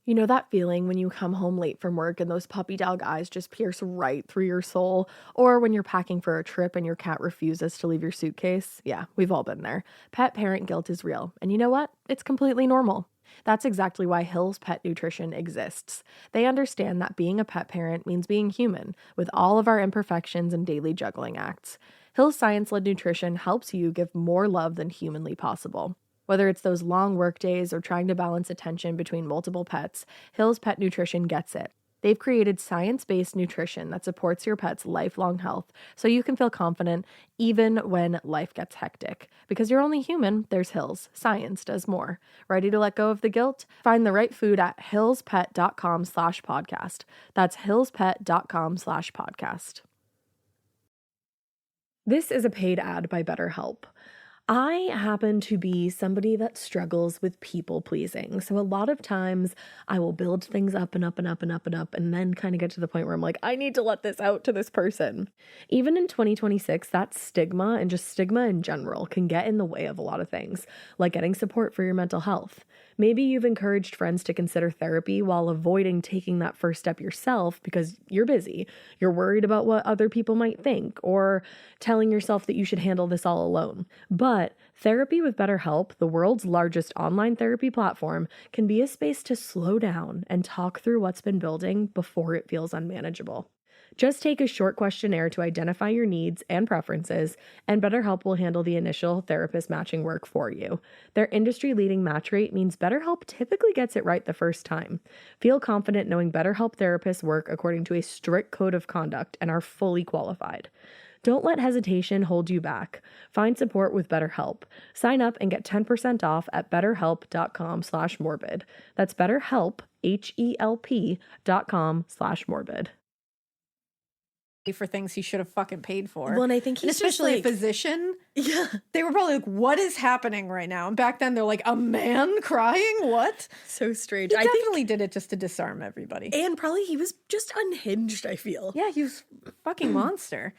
You know that feeling when you come home late from work and those puppy dog eyes just pierce right through your soul? Or when you're packing for a trip and your cat refuses to leave your suitcase? Yeah, we've all been there. Pet parent guilt is real. And you know what? It's completely normal. That's exactly why Hill's Pet Nutrition exists. They understand that being a pet parent means being human, with all of our imperfections and daily juggling acts. Hill's science-led nutrition helps you give more love than humanly possible. Whether it's those long work days or trying to balance attention between multiple pets, Hill's Pet Nutrition gets it. They've created science-based nutrition that supports your pet's lifelong health so you can feel confident even when life gets hectic. Because you're only human, there's Hill's. Science does more. Ready to let go of the guilt? Find the right food at hillspet.com/podcast. That's hillspet.com/podcast. This is a paid ad by BetterHelp. I happen to be somebody that struggles with people pleasing. So a lot of times I will build things up and up and up and up and up and then kind of get to the point where I'm like, I need to let this out to this person. Even in 2026, that stigma and just stigma in general can get in the way of a lot of things, like getting support for your mental health. Maybe you've encouraged friends to consider therapy while avoiding taking that first step yourself because you're busy. You're worried about what other people might think or telling yourself that you should handle this all alone. But therapy with BetterHelp, the world's largest online therapy platform, can be a space to slow down and talk through what's been building before it feels unmanageable. Just take a short questionnaire to identify your needs and preferences, and BetterHelp will handle the initial therapist matching work for you. Their industry-leading match rate means BetterHelp typically gets it right the first time. Feel confident knowing BetterHelp therapists work according to a strict code of conduct and are fully qualified. Don't let hesitation hold you back. Find support with BetterHelp. Sign up and get 10% off at betterhelp.com/morbid. That's BetterHelp, HELP.com/morbid. For things he should have fucking paid for. Well, and I think he's especially just like, a physician. Yeah. They were probably like, what is happening right now? And back then they're like, a man crying? What? So strange. He I definitely did it just to disarm everybody. And probably he was just unhinged, I feel. Yeah, he was a fucking monster.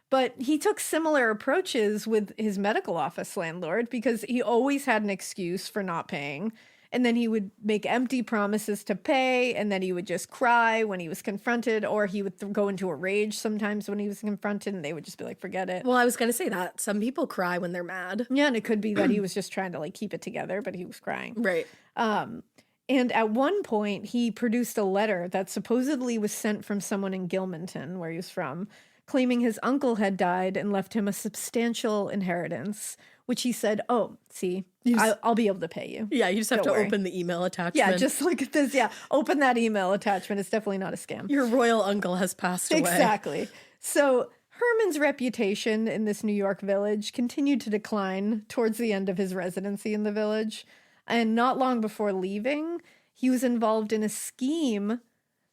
But he took similar approaches with his medical office landlord because he always had an excuse for not paying. And then he would make empty promises to pay, and then he would just cry when he was confronted, or he would go into a rage sometimes when he was confronted, and they would just be like, forget it. Well, I was going to say that. Some people cry when they're mad. Yeah, and it could be that he was just trying to like keep it together, but he was crying. Right. And at one point, he produced a letter that supposedly was sent from someone in Gilmanton, where he was from, claiming his uncle had died and left him a substantial inheritance, which he said, oh, see, I'll be able to pay you. Yeah, you just have Don't to worry. open the email attachment. Yeah, just look at this. Yeah, open that email attachment. It's definitely not a scam. Your royal uncle has passed away. Exactly. So Herman's reputation in this New York village continued to decline towards the end of his residency in the village. And not long before leaving, he was involved in a scheme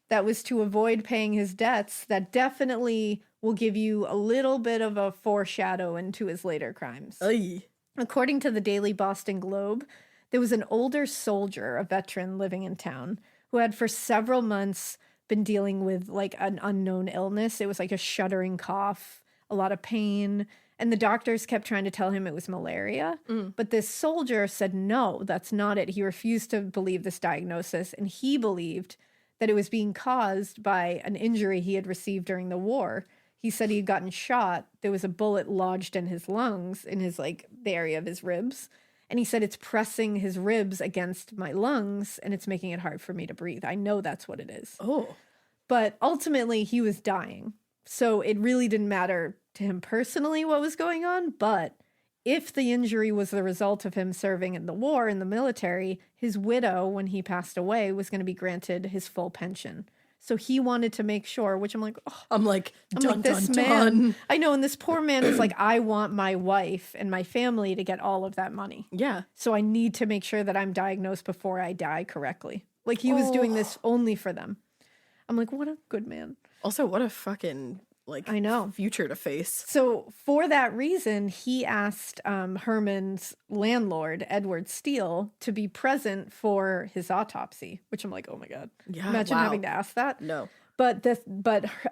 that was to avoid paying his debts that definitely will give you a little bit of a foreshadow into his later crimes. Ay. According to the Daily Boston Globe, there was an older soldier, a veteran living in town, who had for several months been dealing with like an unknown illness. It was like a shuddering cough, a lot of pain, and the doctors kept trying to tell him it was malaria. But this soldier said, no, that's not it. He refused to believe this diagnosis, and he believed that it was being caused by an injury he had received during the war. He said he had gotten shot. There was a bullet lodged in his lungs, in his like the area of his ribs. And he said, it's pressing his ribs against my lungs and it's making it hard for me to breathe. I know that's what it is. Oh. But ultimately he was dying. So it really didn't matter to him personally what was going on. But if the injury was the result of him serving in the war, in the military, his widow, when he passed away, was going to be granted his full pension. So he wanted to make sure, which I'm like, oh, I'm like, dun, this dun, man, dun. I know, and this poor man is like, I want my wife and my family to get all of that money. Yeah. So I need to make sure that I'm diagnosed before I die correctly. Like he was doing this only for them. I'm like, what a good man. Also, what a fucking, like, I know. future to face. So for that reason, he asked Herman's landlord, Edward Steele, to be present for his autopsy, which I'm like, oh my God. Yeah, Imagine wow. having to ask that. No. But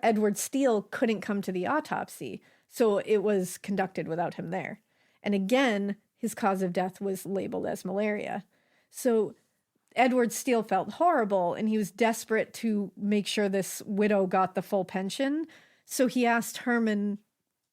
Edward Steele couldn't come to the autopsy, so it was conducted without him there. And again, his cause of death was labeled as malaria. So Edward Steele felt horrible, and he was desperate to make sure this widow got the full pension. So he asked Herman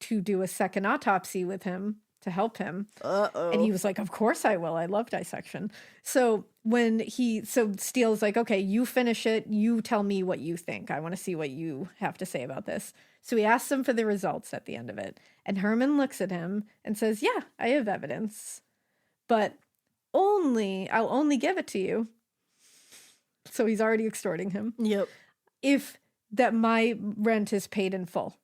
to do a second autopsy with him to help him. Uh-oh. And he was like, of course I will. I love dissection. So Steele's like, okay, you finish it. You tell me what you think. I want to see what you have to say about this. So he asks him for the results at the end of it. And Herman looks at him and says, yeah, I have evidence, but I'll only give it to you. So he's already extorting him. Yep. If that my rent is paid in full.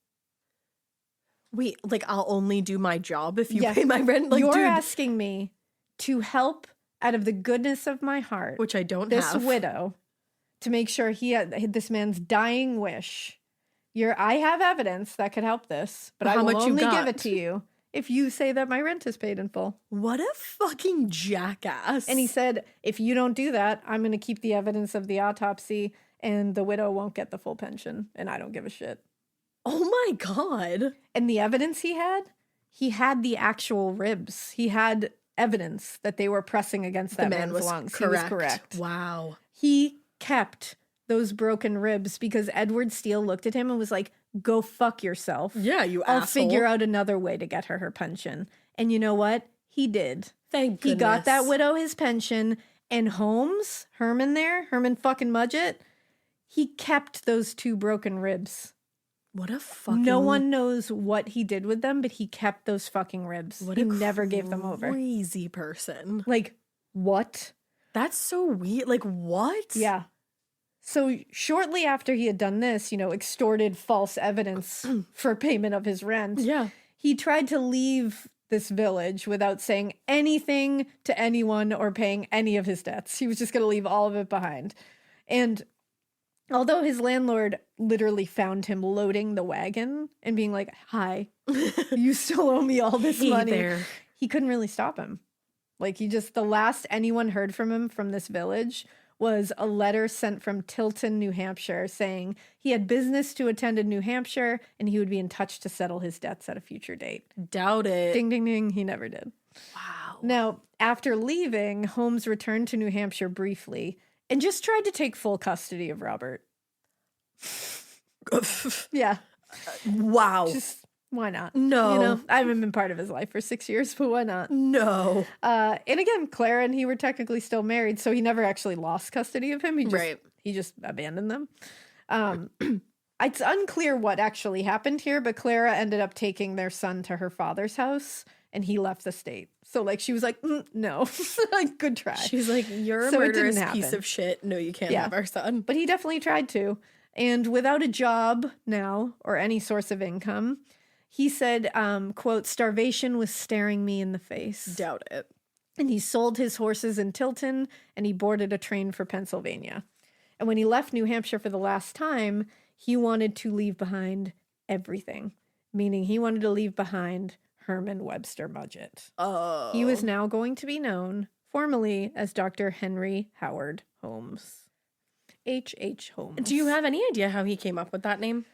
Wait, like, I'll only do my job if you Yes. pay my rent? Like, You're dude, asking me to help out of the goodness of my heart, which I don't this have. widow, to make sure he had this man's dying wish. I have evidence that could help this, but How I will much you only give got? it to you if you say that my rent is paid in full. What a fucking jackass. And he said, if you don't do that, I'm going to keep the evidence of the autopsy and the widow won't get the full pension, and I don't give a shit. Oh my God. And the evidence he had the actual ribs. He had evidence that they were pressing against that The man man's was lungs. correct. He was correct. Wow. He kept those broken ribs because Edward Steele looked at him and was like, go fuck yourself. Yeah, you I'll asshole. figure out another way to get her pension. And you know what? He did. Thank He got that goodness. widow his pension. And Herman fucking Mudgett, he kept those 2 broken ribs. What a fucking... No one knows what he did with them, but he kept those fucking ribs. What He a never gave them over. crazy person. Like, what? That's so weird. Like, what? Yeah. So shortly after he had done this, extorted false evidence for payment of his rent, Yeah. he tried to leave this village without saying anything to anyone or paying any of his debts. He was just going to leave all of it behind. And although his landlord literally found him loading the wagon and being like, hi, you still owe me all this Hey money, there. he couldn't really stop him. Like the last anyone heard from him from this village was a letter sent from Tilton, New Hampshire, saying he had business to attend in New Hampshire and he would be in touch to settle his debts at a future date. Doubt it. Ding, ding, ding. He never did. Wow. Now, after leaving, Holmes returned to New Hampshire briefly and just tried to take full custody of Robert. Yeah. Wow. Just, why not? No. You know, I haven't been part of his life for 6 years, but why not? No. And again, Clara and he were technically still married, so he never actually lost custody of him. He just abandoned them. It's unclear what actually happened here, but Clara ended up taking their son to her father's house, and he left the state. So, like, she was like, no. Like, good try. She's like, you're a So it didn't murderous piece happen. of shit. No, you can't Yeah. have our son. But he definitely tried to. And without a job now or any source of income, he said, quote, starvation was staring me in the face. Doubt it. And he sold his horses in Tilton, and he boarded a train for Pennsylvania. And when he left New Hampshire for the last time, he wanted to leave behind everything, meaning he wanted to leave behind Herman Webster Mudgett. Oh. He was now going to be known formally as Dr. Henry Howard Holmes. H.H. Holmes. Do you have any idea how he came up with that name?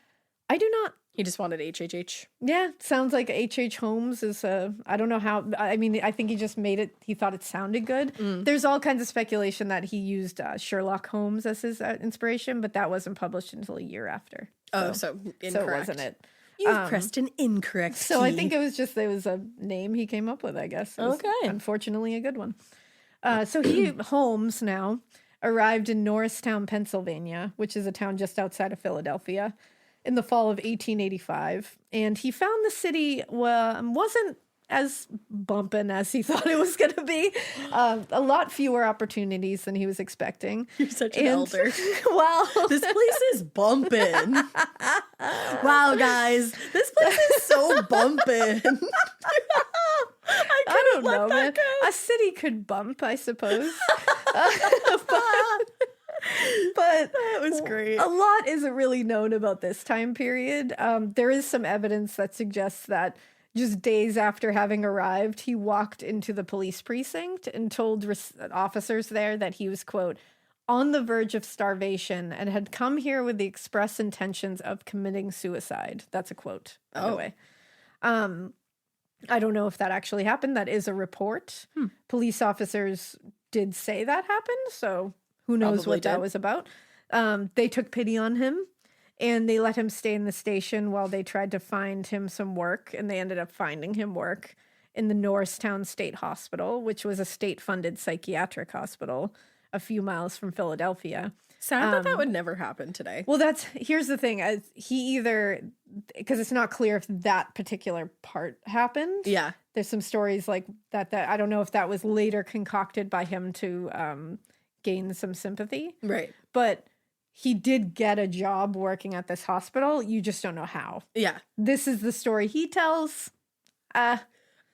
I do not. He just wanted HHH. Yeah, sounds like H.H. Holmes is I don't know how, I mean, I think he just made it, he thought it sounded good. There's all kinds of speculation that he used Sherlock Holmes as his inspiration, but that wasn't published until a year after. So incorrect. So wasn't it? You've pressed an incorrect So key. I think it was a name he came up with, I guess. It was Okay. Unfortunately, a good one. So Holmes now arrived in Norristown, Pennsylvania, which is a town just outside of Philadelphia, in the fall of 1885. And he found the city wasn't as bumping as he thought it was going to be. A lot fewer opportunities than he was expecting. You're such an elder. Well, This place is bumping. Wow, guys. This place is so bumping. I don't know, man. A city could bump, I suppose. But That was great. a lot isn't really known about this time period. There is some evidence that suggests that just days after having arrived, he walked into the police precinct and told officers there that he was, quote, on the verge of starvation and had come here with the express intentions of committing suicide. That's a quote, by the way. I don't know if that actually happened. That is a report. Police officers did say that happened, so who knows Probably what that did. was about. They took pity on him, and they let him stay in the station while they tried to find him some work, and they ended up finding him work in the Norristown State Hospital, which was a state-funded psychiatric hospital a few miles from Philadelphia. Sad that would never happen today. Well, here's the thing. Because it's not clear if that particular part happened. Yeah. There's some stories like that I don't know if that was later concocted by him to gain some sympathy. Right. But he did get a job working at this hospital. You just don't know how. Yeah. This is the story he tells.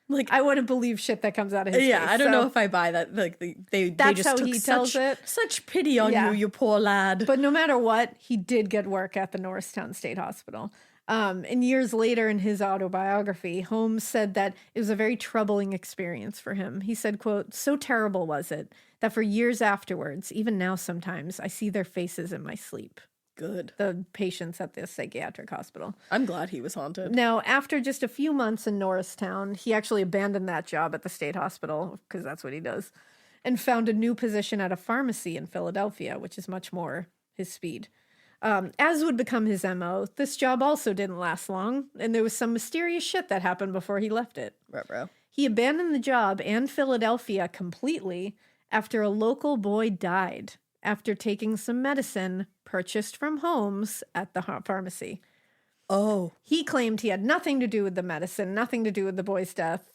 Like, I wouldn't believe shit that comes out of his face. I don't know so- if I buy that. Like they That's just how took he tells it. such pity on Yeah. you poor lad. But no matter what, he did get work at the Norristown State Hospital. And years later in his autobiography, Holmes said that it was a very troubling experience for him. He said, quote, so terrible was it that for years afterwards, even now sometimes, I see their faces in my sleep. Good. The patients at this psychiatric hospital. I'm glad he was haunted. Now, after just a few months in Norristown, he actually abandoned that job at the state hospital, because that's what he does, and found a new position at a pharmacy in Philadelphia, which is much more his speed. As would become his MO, this job also didn't last long, and there was some mysterious shit that happened before he left it. Ruh-roh. He abandoned the job and Philadelphia completely after a local boy died after taking some medicine purchased from Holmes at the pharmacy. Oh. He claimed he had nothing to do with the medicine, nothing to do with the boy's death,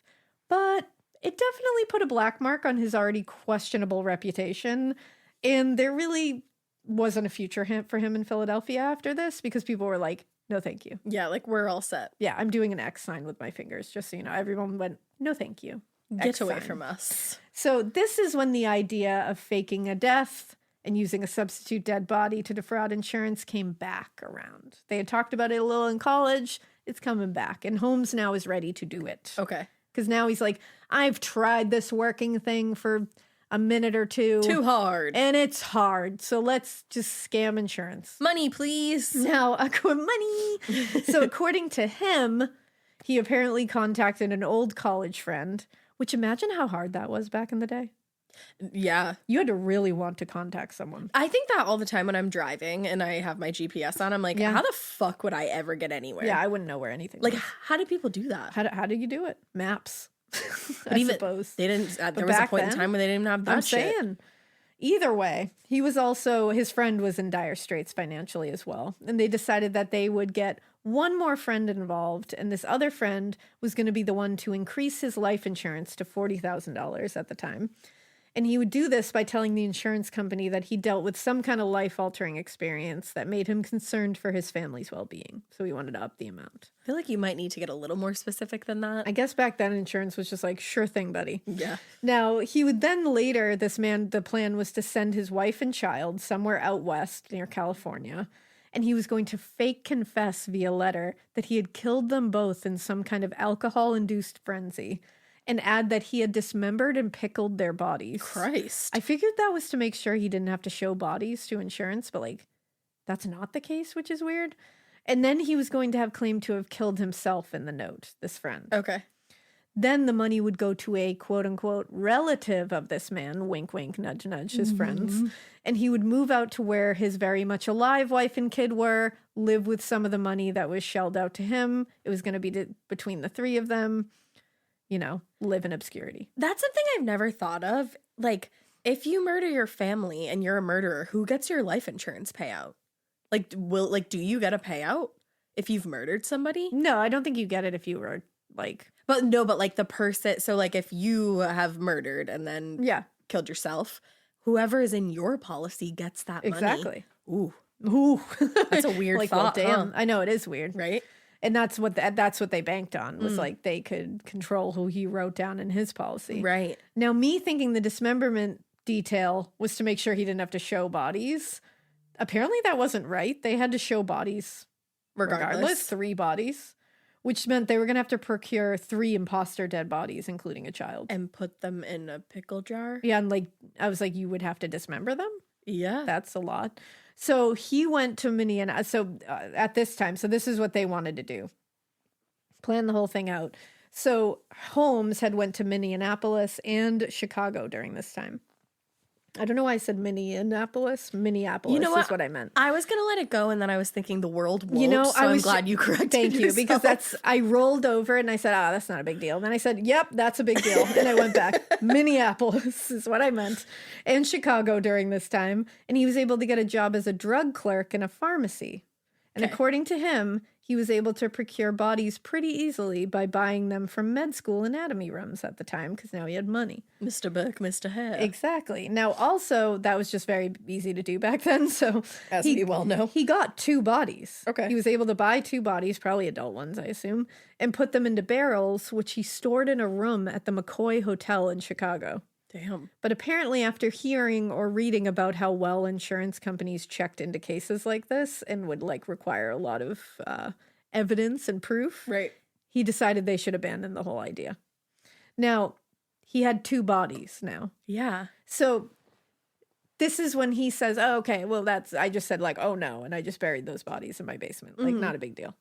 but it definitely put a black mark on his already questionable reputation, and there really wasn't a future for him in Philadelphia after this because people were like, no thank you. Yeah, like we're all set. Yeah, I'm doing an X sign with my fingers, just so you know. Everyone went, no thank you. Get X away sign. from us. So this is when the idea of faking a death and using a substitute dead body to defraud insurance came back around. They had talked about it a little in college. It's coming back. And Holmes now is ready to do it. Okay. Because now he's like, I've tried this working thing for a minute or two. Too hard. And it's hard. So let's just scam insurance. Money, please. Now, money. So according to him, he apparently contacted an old college friend Which, imagine how hard that was back in the day. Yeah. You had to really want to contact someone. I think that all the time when I'm driving and I have my GPS on, I'm like, Yeah. how the fuck would I ever get anywhere? Yeah, I wouldn't know where anything Like, was. how do people do that? How do you do it? Maps. But I even suppose. they didn't. There But was a back point in then, time where they didn't even have that I'm shit. saying. Either way, his friend was in dire straits financially as well. And they decided that they would get one more friend involved. And this other friend was going to be the one to increase his life insurance to $40,000 at the time. And he would do this by telling the insurance company that he dealt with some kind of life-altering experience that made him concerned for his family's well-being. So he wanted to up the amount. I feel like you might need to get a little more specific than that. I guess back then insurance was just like, sure thing, buddy. Yeah. Now, he would then later, the plan was to send his wife and child somewhere out west near California. And he was going to fake confess via letter that he had killed them both in some kind of alcohol-induced frenzy. And add that he had dismembered and pickled their bodies. Christ. I figured that was to make sure he didn't have to show bodies to insurance, but like, that's not the case, which is weird. And then he was going to have claimed to have killed himself in the note, this friend. Okay. Then the money would go to a quote unquote relative of this man, wink, wink, nudge, nudge, his friends. And he would move out to where his very much alive wife and kid were, live with some of the money that was shelled out to him. It was going to be between the three of them. You know, live in obscurity. That's something I've never thought of. Like, if you murder your family and you're a murderer, who gets your life insurance payout? Like, do you get a payout if you've murdered somebody? No, I don't think you get it if you were like. But like the person. So like, if you have murdered and then killed yourself, whoever is in your policy gets that money. Exactly. Ooh, That's a weird like, thought. Well, damn. Huh? I know it is weird, Right? And that's what they banked on was like they could control who he wrote down in his policy. Right. Now, me thinking the dismemberment detail was to make sure he didn't have to show bodies. Apparently, that wasn't right. They had to show bodies regardless 3 bodies, which meant they were going to have to procure 3 imposter dead bodies, including a child, And put them in a pickle jar. Yeah, and like I was like, you would have to dismember them. Yeah. That's a lot. So he went to Minneapolis. So at this time, so this is what they wanted to do. Plan the whole thing out. So Holmes had went to Minneapolis and Chicago during this time. I don't know why I said Minneapolis. Minneapolis is what I meant. I was going to let it go, and then I was thinking the world won't, You know, so I'm glad you corrected Thank you, because yourself. I rolled over and I said, that's not a big deal. And then I said, yep, that's a big deal. And I went back. Minneapolis is what I meant. And Chicago during this time. And he was able to get a job as a drug clerk in a pharmacy. And according to him, he was able to procure bodies pretty easily by buying them from med school anatomy rooms at the time, because now he had money. Mr. Burke, Mr. Hare. Exactly. Now, also, that was just very easy to do back then. So As we well know. he got 2 bodies. Okay. He was able to buy 2 bodies, probably adult ones, I assume, and put them into barrels, which he stored in a room at the McCoy Hotel in Chicago. Damn. But apparently, after hearing or reading about how well insurance companies checked into cases like this and would like require a lot of evidence and proof, Right. he decided they should abandon the whole idea. Now, he had 2 bodies now. Yeah. So this is when he says, oh, okay, well, I just said like, oh no, and I just buried those bodies in my basement. Like, not a big deal.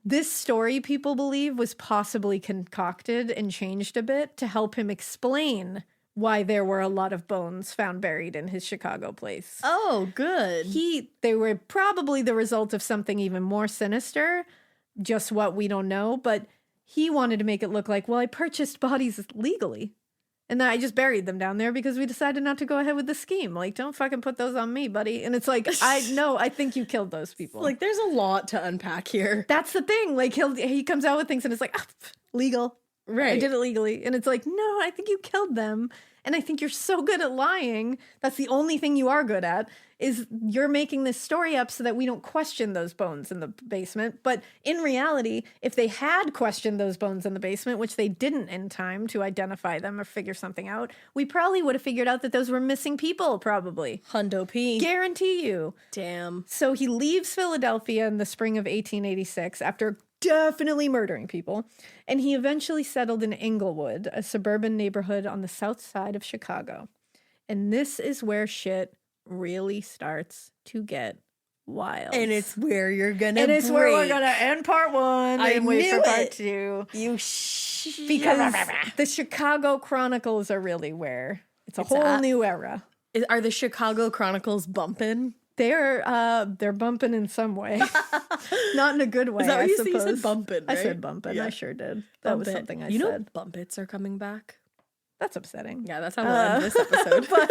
This story, people believe, was possibly concocted and changed a bit to help him explain why there were a lot of bones found buried in his Chicago place. Oh, good. They were probably the result of something even more sinister, just what we don't know, but he wanted to make it look like, well, I purchased bodies legally. And then I just buried them down there because we decided not to go ahead with the scheme. Like, don't fucking put those on me, buddy. And it's like, I think you killed those people. Like, there's a lot to unpack here. That's the thing. Like, he comes out with things and it's like, legal. Right. I did it legally. And it's like, no, I think you killed them. And I think you're so good at lying. That's the only thing you are good at, is you're making this story up so that we don't question those bones in the basement. But in reality, if they had questioned those bones in the basement, which they didn't in time to identify them or figure something out, we probably would have figured out that those were missing people, probably. Hundo P. Guarantee you. Damn. So he leaves Philadelphia in the spring of 1886 after definitely murdering people, and he eventually settled in Englewood, a suburban neighborhood on the south side of Chicago. And this is where shit really starts to get wild. And it's where you're gonna and it's where we're break. gonna end part 1 and wait for knew part it. 2. You Because the Chicago Chronicles are really where it's a whole new era. Are the Chicago Chronicles bumping? They're bumping in some way. Not in a good way, Is that what I you suppose. said? You said bumping, I right? said bumping. Yeah. I sure did. That was something I you know said. Bumpits are coming back? That's upsetting. Yeah, that's how we'll end this episode. But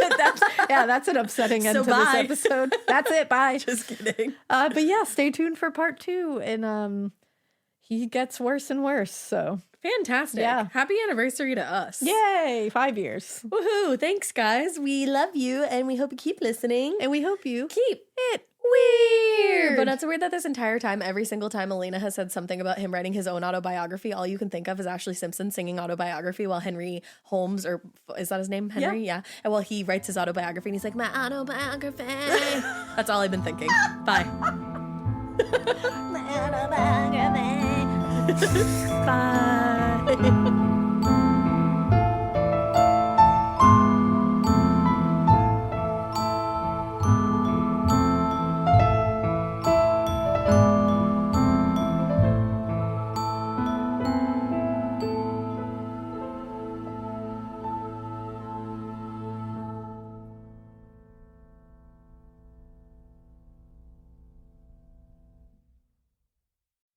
that's an upsetting end So to bye. this episode. That's it. Bye. Just kidding. But yeah, stay tuned for part 2. And he gets worse and worse. So Fantastic. Yeah. Happy anniversary to us. yay, 5 years. Woohoo. Thanks, guys. We love you and we hope you keep listening. And we hope you Keep it weird. But not so weird that this entire time, every single time Alaina has said something about him writing his own autobiography, all you can think of is Ashley Simpson singing autobiography while Henry Holmes, or is that his name? Henry? Yeah. And while he writes his autobiography and he's like, my autobiography. That's all I've been thinking. Bye. My autobiography. Bye.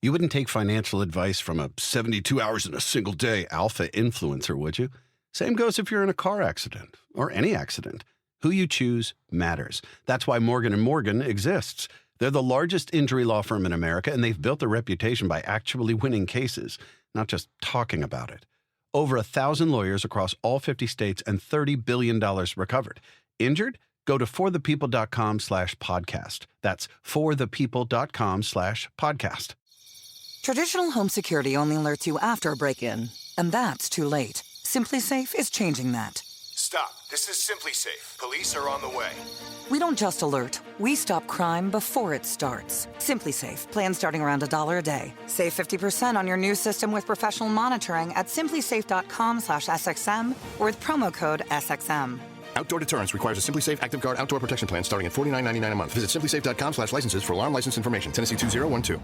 You wouldn't take financial advice from a 72 hours in a single day alpha influencer, would you? Same goes if you're in a car accident or any accident. Who you choose matters. That's why Morgan & Morgan exists. They're the largest injury law firm in America, and they've built a reputation by actually winning cases, not just talking about it. Over 1,000 lawyers across all 50 states and $30 billion recovered. Injured? Go to forthepeople.com/podcast. That's forthepeople.com/podcast. Traditional home security only alerts you after a break-in, and that's too late. Simply Safe is changing that. Stop. This is Simply Safe. Police are on the way. We don't just alert, we stop crime before it starts. Simply Safe, plans starting around $1 a day. Save 50% on your new system with professional monitoring at simplysafe.com/SXM or with promo code SXM. Outdoor deterrence requires a Simply Safe Active Guard outdoor protection plan starting at $49.99 a month. Visit simplysafe.com/licenses for alarm license information. Tennessee 2012.